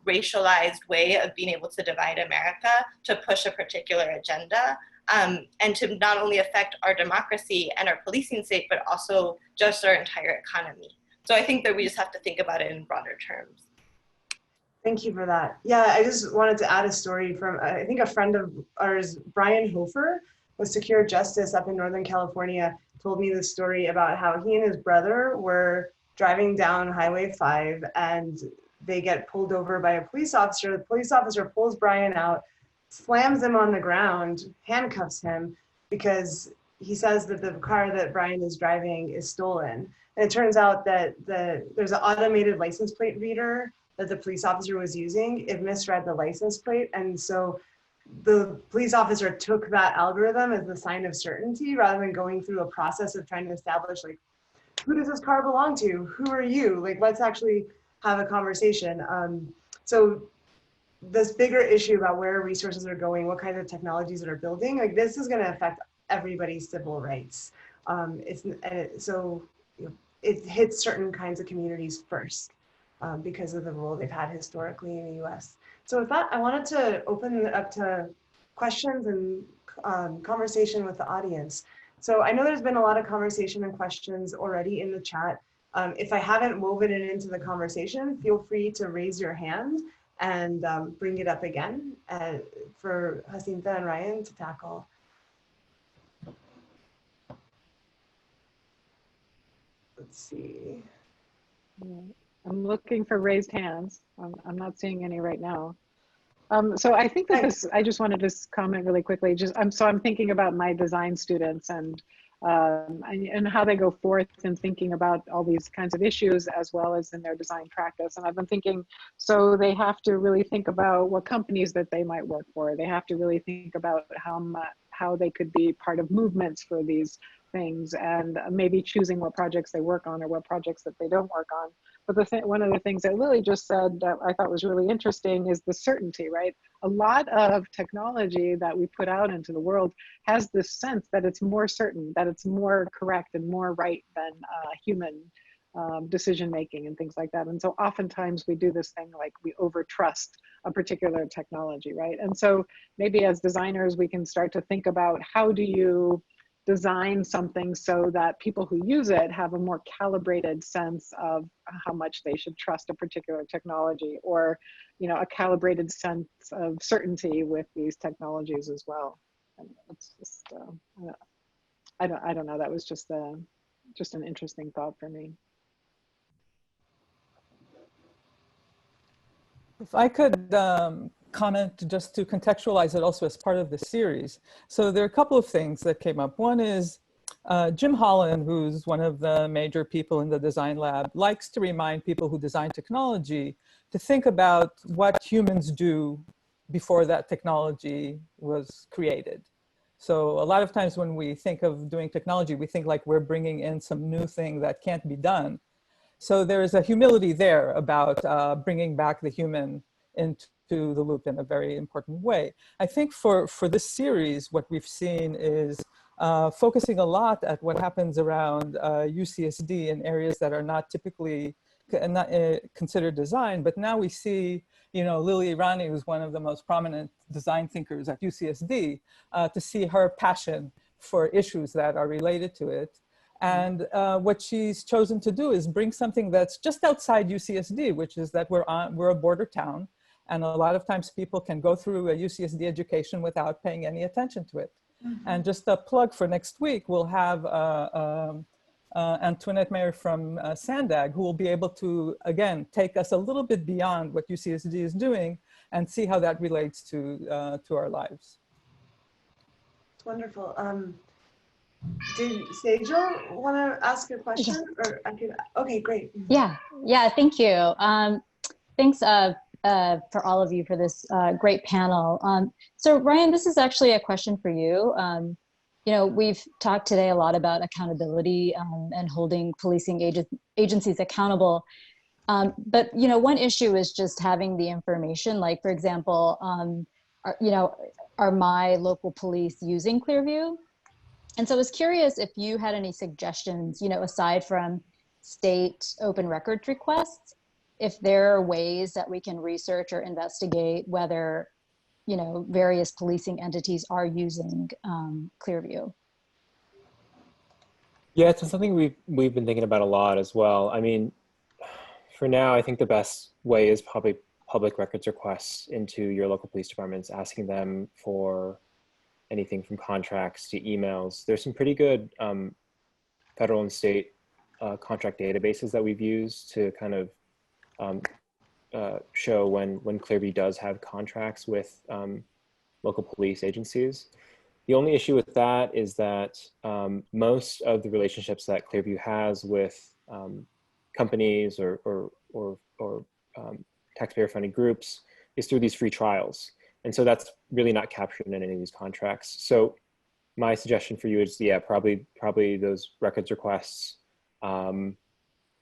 racialized way of being able to divide America to push a particular agenda, and to not only affect our democracy and our policing state, but also just our entire economy. So I think that we just have to think about it in broader terms. Thank you for that. Yeah, I just wanted to add a story from, I think a friend of ours, Brian Hofer, with Secure Justice up in Northern California, told me this story about how he and his brother were driving down Highway 5 and they get pulled over by a police officer. The police officer pulls Brian out, slams him on the ground, handcuffs him, because he says that the car that Brian is driving is stolen. And it turns out that there's an automated license plate reader that the police officer was using. It misread the license plate. And so the police officer took that algorithm as the sign of certainty rather than going through a process of trying to establish, who does this car belong to? Who are you? Let's actually have a conversation. So this bigger issue about where resources are going, what kinds of technologies that are building, this is gonna affect everybody's civil rights. So you know, it hits certain kinds of communities first because of the role they've had historically in the US. So with that, I wanted to open it up to questions and conversation with the audience. So I know there's been a lot of conversation and questions already in the chat. If I haven't woven it into the conversation, feel free to raise your hand and bring it up again for Jacinta and Ryan to tackle. Let's see. I'm looking for raised hands. I'm not seeing any right now. So I think that I just wanted to comment really quickly. I'm thinking about my design students and how they go forth in thinking about all these kinds of issues as well as in their design practice. And I've been thinking, so they have to really think about what companies that they might work for. They have to really think about how they could be part of movements for these things, and maybe choosing what projects they work on or what projects that they don't work on. But one of the things that Lilly just said that I thought was really interesting is the certainty, right? A lot of technology that we put out into the world has this sense that it's more certain, that it's more correct and more right than human decision making and things like that. And so oftentimes we do this thing like we overtrust a particular technology, right? And so maybe as designers, we can start to think about how do you design something so that people who use it have a more calibrated sense of how much they should trust a particular technology, or a calibrated sense of certainty with these technologies as well. And it's just I don't know, that was just an interesting thought for me. If I could comment just to contextualize it also as part of the series. So there are a couple of things that came up. One is Jim Holland, who's one of the major people in the design lab, likes to remind people who design technology to think about what humans do before that technology was created. So a lot of times when we think of doing technology, we think like we're bringing in some new thing that can't be done. So there is a humility there about bringing back the human into the loop in a very important way. I think for this series, what we've seen is focusing a lot at what happens around UCSD in areas that are not typically considered design, but now we see, Lilly Irani, who's one of the most prominent design thinkers at UCSD, to see her passion for issues that are related to it. And what she's chosen to do is bring something that's just outside UCSD, which is that we're a border town. And a lot of times people can go through a UCSD education without paying any attention to it. Mm-hmm. And just a plug for next week, we'll have Antoinette Mayer from Sandag, who will be able to, again, take us a little bit beyond what UCSD is doing and see how that relates to our lives. It's wonderful. Did Sejal want to ask a question? Yeah. Or I could, okay, great. Yeah, thank you. Thanks for all of you for this great panel. So Ryan, this is actually a question for you. We've talked today a lot about accountability and holding policing agencies accountable. But one issue is just having the information. Like, for example, are my local police using Clearview? And so I was curious if you had any suggestions, aside from state open records requests, if there are ways that we can research or investigate whether, various policing entities are using Clearview. Yeah, it's something we've been thinking about a lot as well. I mean, for now, I think the best way is probably public records requests into your local police departments, asking them for anything from contracts to emails. There's some pretty good federal and state contract databases that we've used to kind of show when Clearview does have contracts with local police agencies. The only issue with that is that most of the relationships that Clearview has with companies or taxpayer-funded groups is through these free trials. And so that's really not captured in any of these contracts. So my suggestion for you is, yeah, probably those records requests, maybe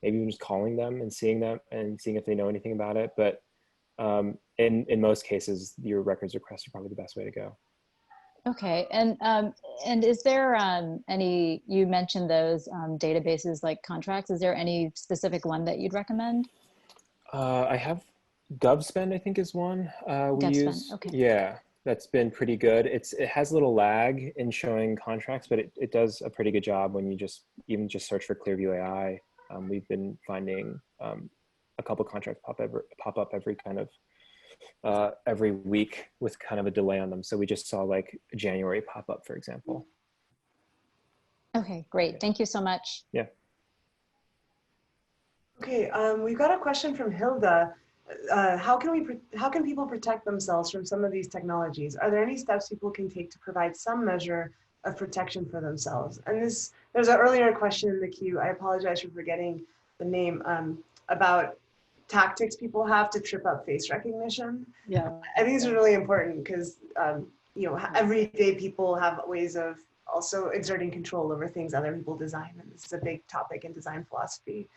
even just calling them and seeing if they know anything about it. But in most cases, your records requests are probably the best way to go. Okay, and is there any, you mentioned those databases like contracts, is there any specific one that you'd recommend? I have GovSpend, I think is one we GovSpend, use. okay. Yeah, that's been pretty good. It has a little lag in showing contracts, but it does a pretty good job when you even just search for Clearview AI. We've been finding a couple contracts pop up every kind of every week with kind of a delay on them. So we just saw like January pop up, for example. Okay, great. Thank you so much. Yeah. Okay, we've got a question from Hilda. How can people protect themselves from some of these technologies? Are there any steps people can take to provide some measure of protection for themselves? And there's an earlier question in the queue. I apologize for forgetting the name, about tactics people have to trip up face recognition. Yeah. I think this is really important because everyday people have ways of also exerting control over things other people design, and this is a big topic in design philosophy.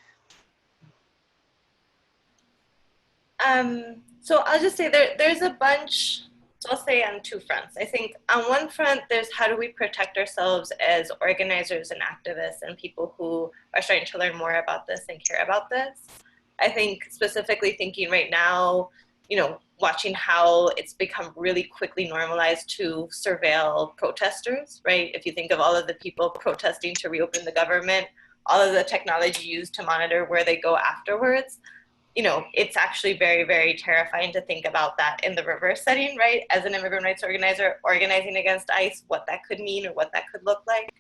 So I'll just say there's a bunch, so I'll say on two fronts. I think on one front, there's how do we protect ourselves as organizers and activists and people who are starting to learn more about this and care about this. I think specifically thinking right now, watching how it's become really quickly normalized to surveil protesters, right? If you think of all of the people protesting to reopen the government, all of the technology used to monitor where they go afterwards, it's actually very, very terrifying to think about that in the reverse setting, right? As an immigrant rights organizer, organizing against ICE, what that could mean or what that could look like.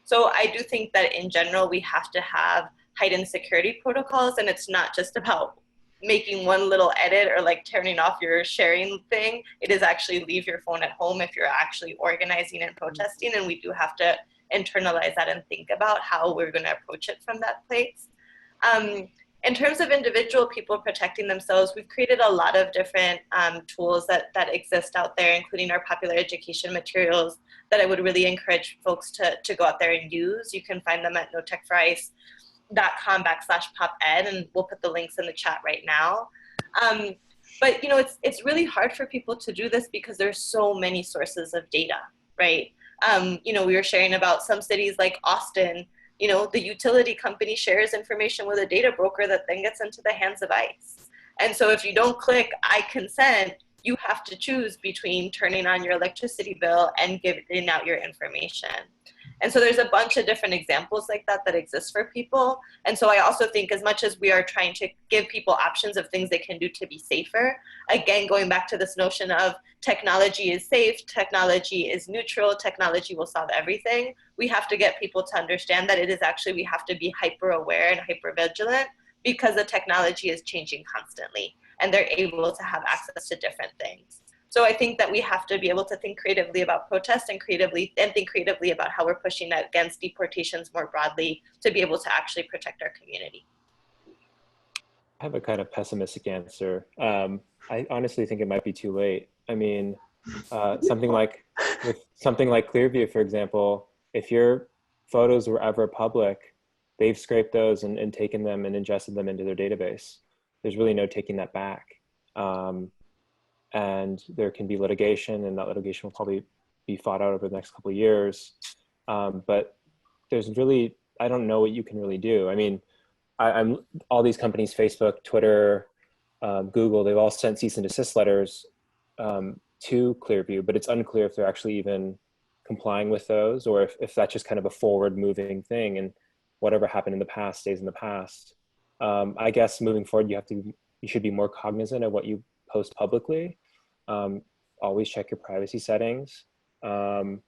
So I do think that in general, we have to have heightened security protocols, and it's not just about making one little edit or like turning off your sharing thing. It is actually leave your phone at home if you're actually organizing and protesting, and we do have to internalize that and think about how we're going to approach it from that place. In terms of individual people protecting themselves, we've created a lot of different tools that exist out there, including our popular education materials that I would really encourage folks to go out there and use. You can find them at notechforice.com/pop-ed, and we'll put the links in the chat right now. But it's really hard for people to do this because there's so many sources of data, right? We were sharing about some cities like Austin. The utility company shares information with a data broker that then gets into the hands of ICE. And so if you don't click I consent, you have to choose between turning on your electricity bill and giving out your information. And so there's a bunch of different examples like that exist for people. And so I also think as much as we are trying to give people options of things they can do to be safer, again, going back to this notion of technology is safe, technology is neutral, technology will solve everything, we have to get people to understand that it is actually, we have to be hyper aware and hyper vigilant because the technology is changing constantly and they're able to have access to different things. So I think that we have to be able to think creatively about protest and think creatively about how we're pushing against deportations more broadly to be able to actually protect our community. I have a kind of pessimistic answer. I honestly think it might be too late. I mean, something like Clearview, for example, if your photos were ever public, they've scraped those and taken them and ingested them into their database. There's really no taking that back. And there can be litigation, and that litigation will probably be fought out over the next couple of years. But there's really, I don't know what you can really do. I mean, all these companies, Facebook, Twitter, Google, they've all sent cease and desist letters to Clearview, but it's unclear if they're actually even complying with those, or if that's just kind of a forward moving thing, and whatever happened in the past stays in the past. I guess moving forward, you should be more cognizant of what you post publicly. Always check your privacy settings. I'm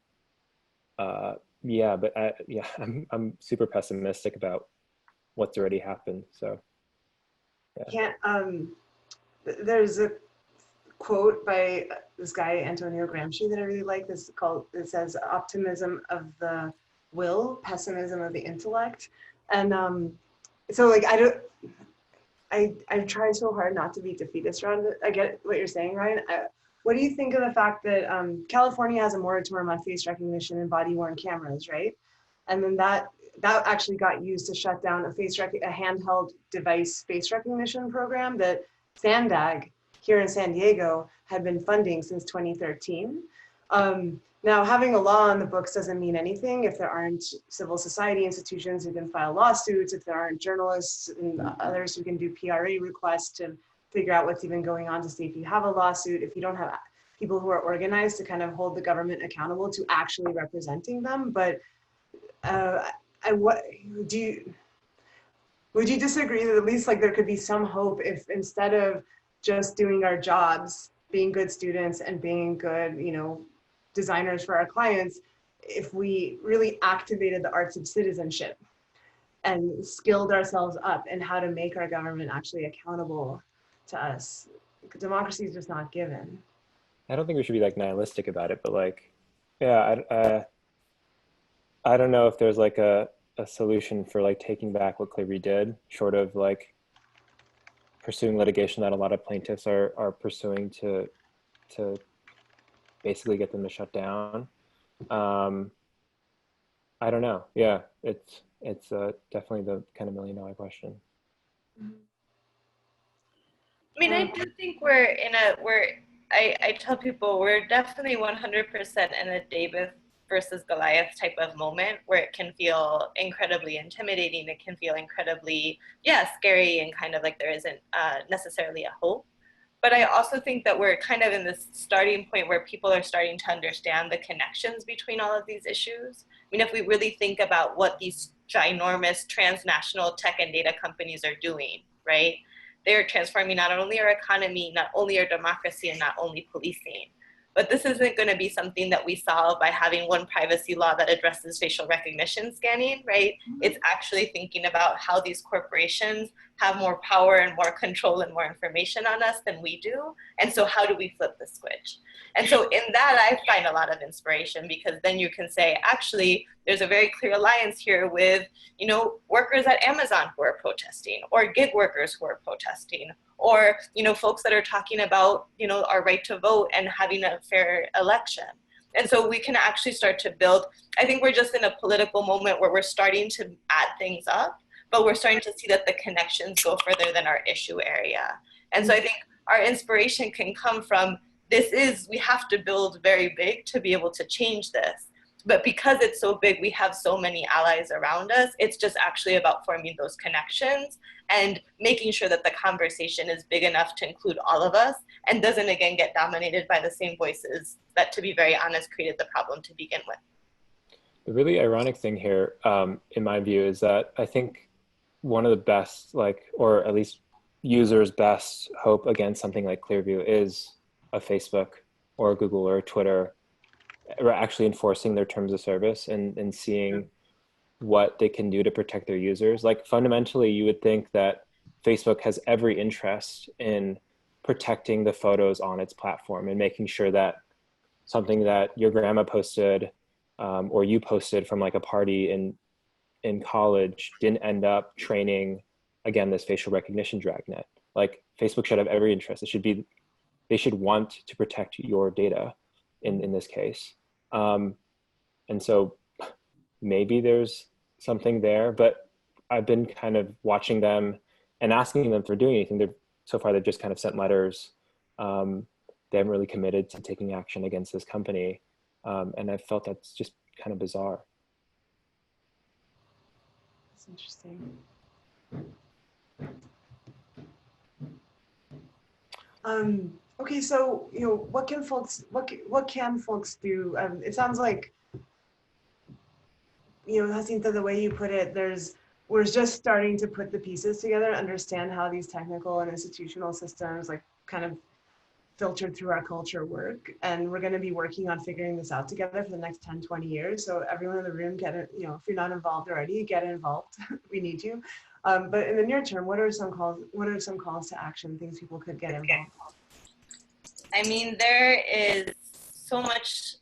super pessimistic about what's already happened. So yeah. There's a quote by this guy Antonio Gramsci that I really like. It says optimism of the will, pessimism of the intellect. And so like I've tried so hard not to be defeatist around it. I get what you're saying, Ryan. What do you think of the fact that California has a moratorium on face recognition and body-worn cameras, right? And then that actually got used to shut down a handheld device face recognition program that SANDAG here in San Diego had been funding since 2013. Now, having a law on the books doesn't mean anything if there aren't civil society institutions who can file lawsuits, if there aren't journalists and others who can do PRA requests to figure out what's even going on to see if you have a lawsuit, if you don't have people who are organized to kind of hold the government accountable to actually representing them. But would you disagree that at least like there could be some hope if instead of just doing our jobs, being good students and being good, designers for our clients, if we really activated the arts of citizenship and skilled ourselves up in how to make our government actually accountable to us? Democracy is just not given. I don't think we should be like nihilistic about it, but like, yeah, I don't know if there's like a solution for like taking back what Clearview did, short of like pursuing litigation that a lot of plaintiffs are pursuing to basically get them to shut down. I don't know. Yeah, it's definitely the kind of $1 million question. I mean, I do think I tell people we're definitely 100% in a David versus Goliath type of moment where it can feel incredibly intimidating. It can feel incredibly, scary and kind of like there isn't necessarily a hope. But I also think that we're kind of in this starting point where people are starting to understand the connections between all of these issues. I mean, if we really think about what these ginormous transnational tech and data companies are doing, right? They're transforming not only our economy, not only our democracy, and not only policing. But this isn't going to be something that we solve by having one privacy law that addresses facial recognition scanning, right? It's actually thinking about how these corporations have more power and more control and more information on us than we do. And so how do we flip the switch? And so in that, I find a lot of inspiration, because then you can say, actually, there's a very clear alliance here with, workers at Amazon who are protesting, or gig workers who are protesting, or, folks that are talking about, our right to vote and having a fair election. And so we can actually start to build. I think we're just in a political moment where we're starting to add things up, but we're starting to see that the connections go further than our issue area. And so I think our inspiration can come from we have to build very big to be able to change this. But because it's so big, we have so many allies around us. It's just actually about forming those connections and making sure that the conversation is big enough to include all of us and doesn't, again, get dominated by the same voices that, to be very honest, created the problem to begin with. The really ironic thing here, in my view, is that I think one of the best, or at least users' best hope against something like Clearview is a Facebook or a Google or a Twitter actually enforcing their terms of service and seeing what they can do to protect their users. Like fundamentally, you would think that Facebook has every interest in protecting the photos on its platform and making sure that something that your grandma posted or you posted from like a party in college didn't end up training, again, this facial recognition dragnet. Like Facebook should have every interest. They should want to protect your data in this case. And so maybe there's something there, but I've been kind of watching them and asking them for doing anything. So far, they've just kind of sent letters. They haven't really committed to taking action against this company. And I felt that's just kind of bizarre. That's interesting. Okay, so what can folks do? It sounds like Jacinta, the way you put it, we're just starting to put the pieces together, understand how these technical and institutional systems like kind of filtered through our culture work, and we're going to be working on figuring this out together for the next 10, 20 years. So everyone in the room, if you're not involved already, get involved. We need you. But in the near term, what are some calls to action, things people could get involved? I mean, there is so much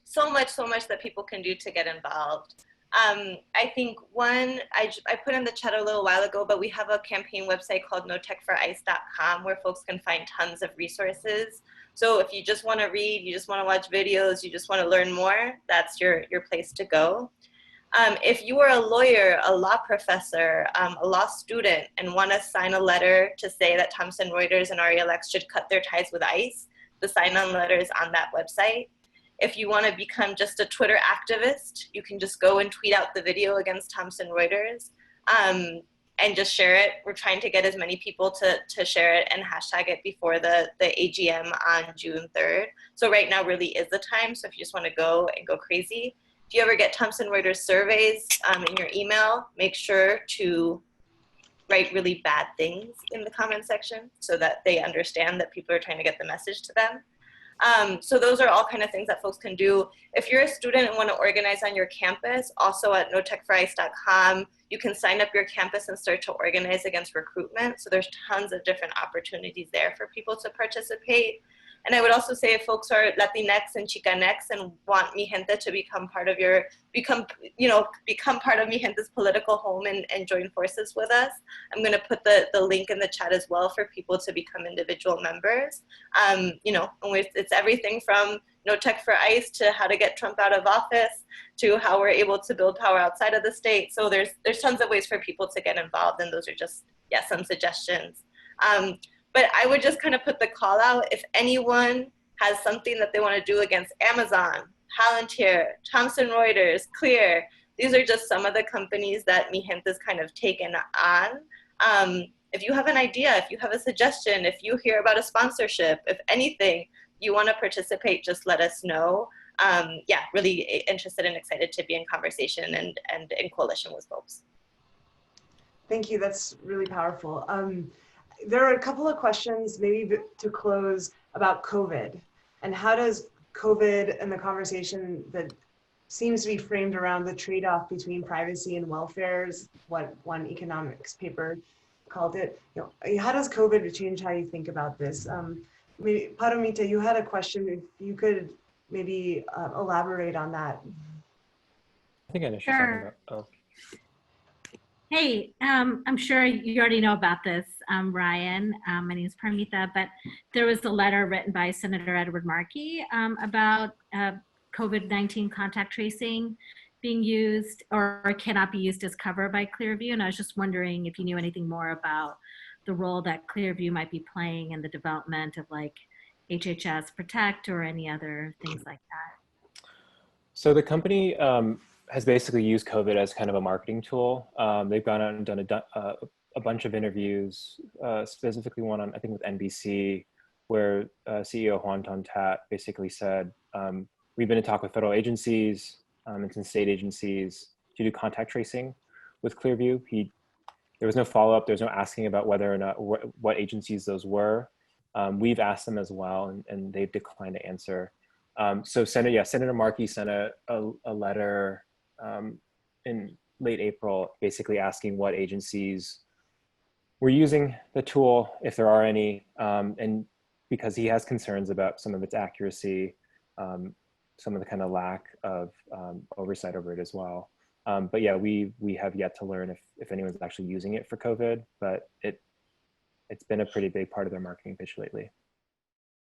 that people can do to get involved. I think one, I put in the chat a little while ago, but we have a campaign website called notechforice.com where folks can find tons of resources. So if you just want to read, you just want to watch videos, you just want to learn more, that's your place to go. If you are a lawyer, a law professor, a law student, and want to sign a letter to say that Thomson Reuters and RELX should cut their ties with ICE, the sign-on letter is on that website. If you want to become just a Twitter activist, you can just go and tweet out the video against Thomson Reuters and just share it. We're trying to get as many people to share it and hashtag it before the AGM on June 3rd. So right now really is the time. So if you just want to go and go crazy, if you ever get Thomson Reuters surveys in your email, make sure to write really bad things in the comment section so that they understand that people are trying to get the message to them. So those are all kind of things that folks can do. If you're a student and want to organize on your campus, also at notechforice.com, you can sign up your campus and start to organize against recruitment. So there's tons of different opportunities there for people to participate. And I would also say if folks are Latinx and Chicanx and want Mi Gente to become part of become part of Mi Gente's political home and join forces with us, I'm going to put the link in the chat as well for people to become individual members. It's everything from No Tech for ICE to how to get Trump out of office to how we're able to build power outside of the state. So there's tons of ways for people to get involved, and those are just, some suggestions. But I would just kind of put the call out, if anyone has something that they want to do against Amazon, Palantir, Thomson Reuters, Clear, these are just some of the companies that Mi Gente's kind of taken on. If you have an idea, if you have a suggestion, if you hear about a sponsorship, if anything, you want to participate, just let us know. Really interested and excited to be in conversation and in coalition with folks. Thank you, that's really powerful. There are a couple of questions maybe to close about COVID and how does COVID and the conversation that seems to be framed around the trade-off between privacy and welfare is what one economics paper called it. How does COVID change how you think about this? Maybe, Paramita, you had a question. If you could maybe elaborate on that. I think I know. Sure. Oh. Hey, I'm sure you already know about this, Ryan. My name is Paramita, but there was a letter written by Senator Edward Markey about COVID-19 contact tracing being used or cannot be used as cover by Clearview. And I was just wondering if you knew anything more about the role that Clearview might be playing in the development of like HHS Protect or any other things like that. So the company has basically used COVID as kind of a marketing tool. They've gone out and done a bunch of interviews, specifically one on, I think with NBC, where CEO Juan Tontat basically said, we've been in talk with federal agencies and some state agencies to do contact tracing with Clearview. There was no follow-up, there was no asking about whether or not, what agencies those were. We've asked them as well, and they've declined to answer. So Senator Markey sent a letter in late April, basically asking what agencies were using the tool, if there are any, and because he has concerns about some of its accuracy, some of the kind of lack of oversight over it as well. But yeah, we have yet to learn if anyone's actually using it for COVID, but it's been a pretty big part of their marketing pitch lately.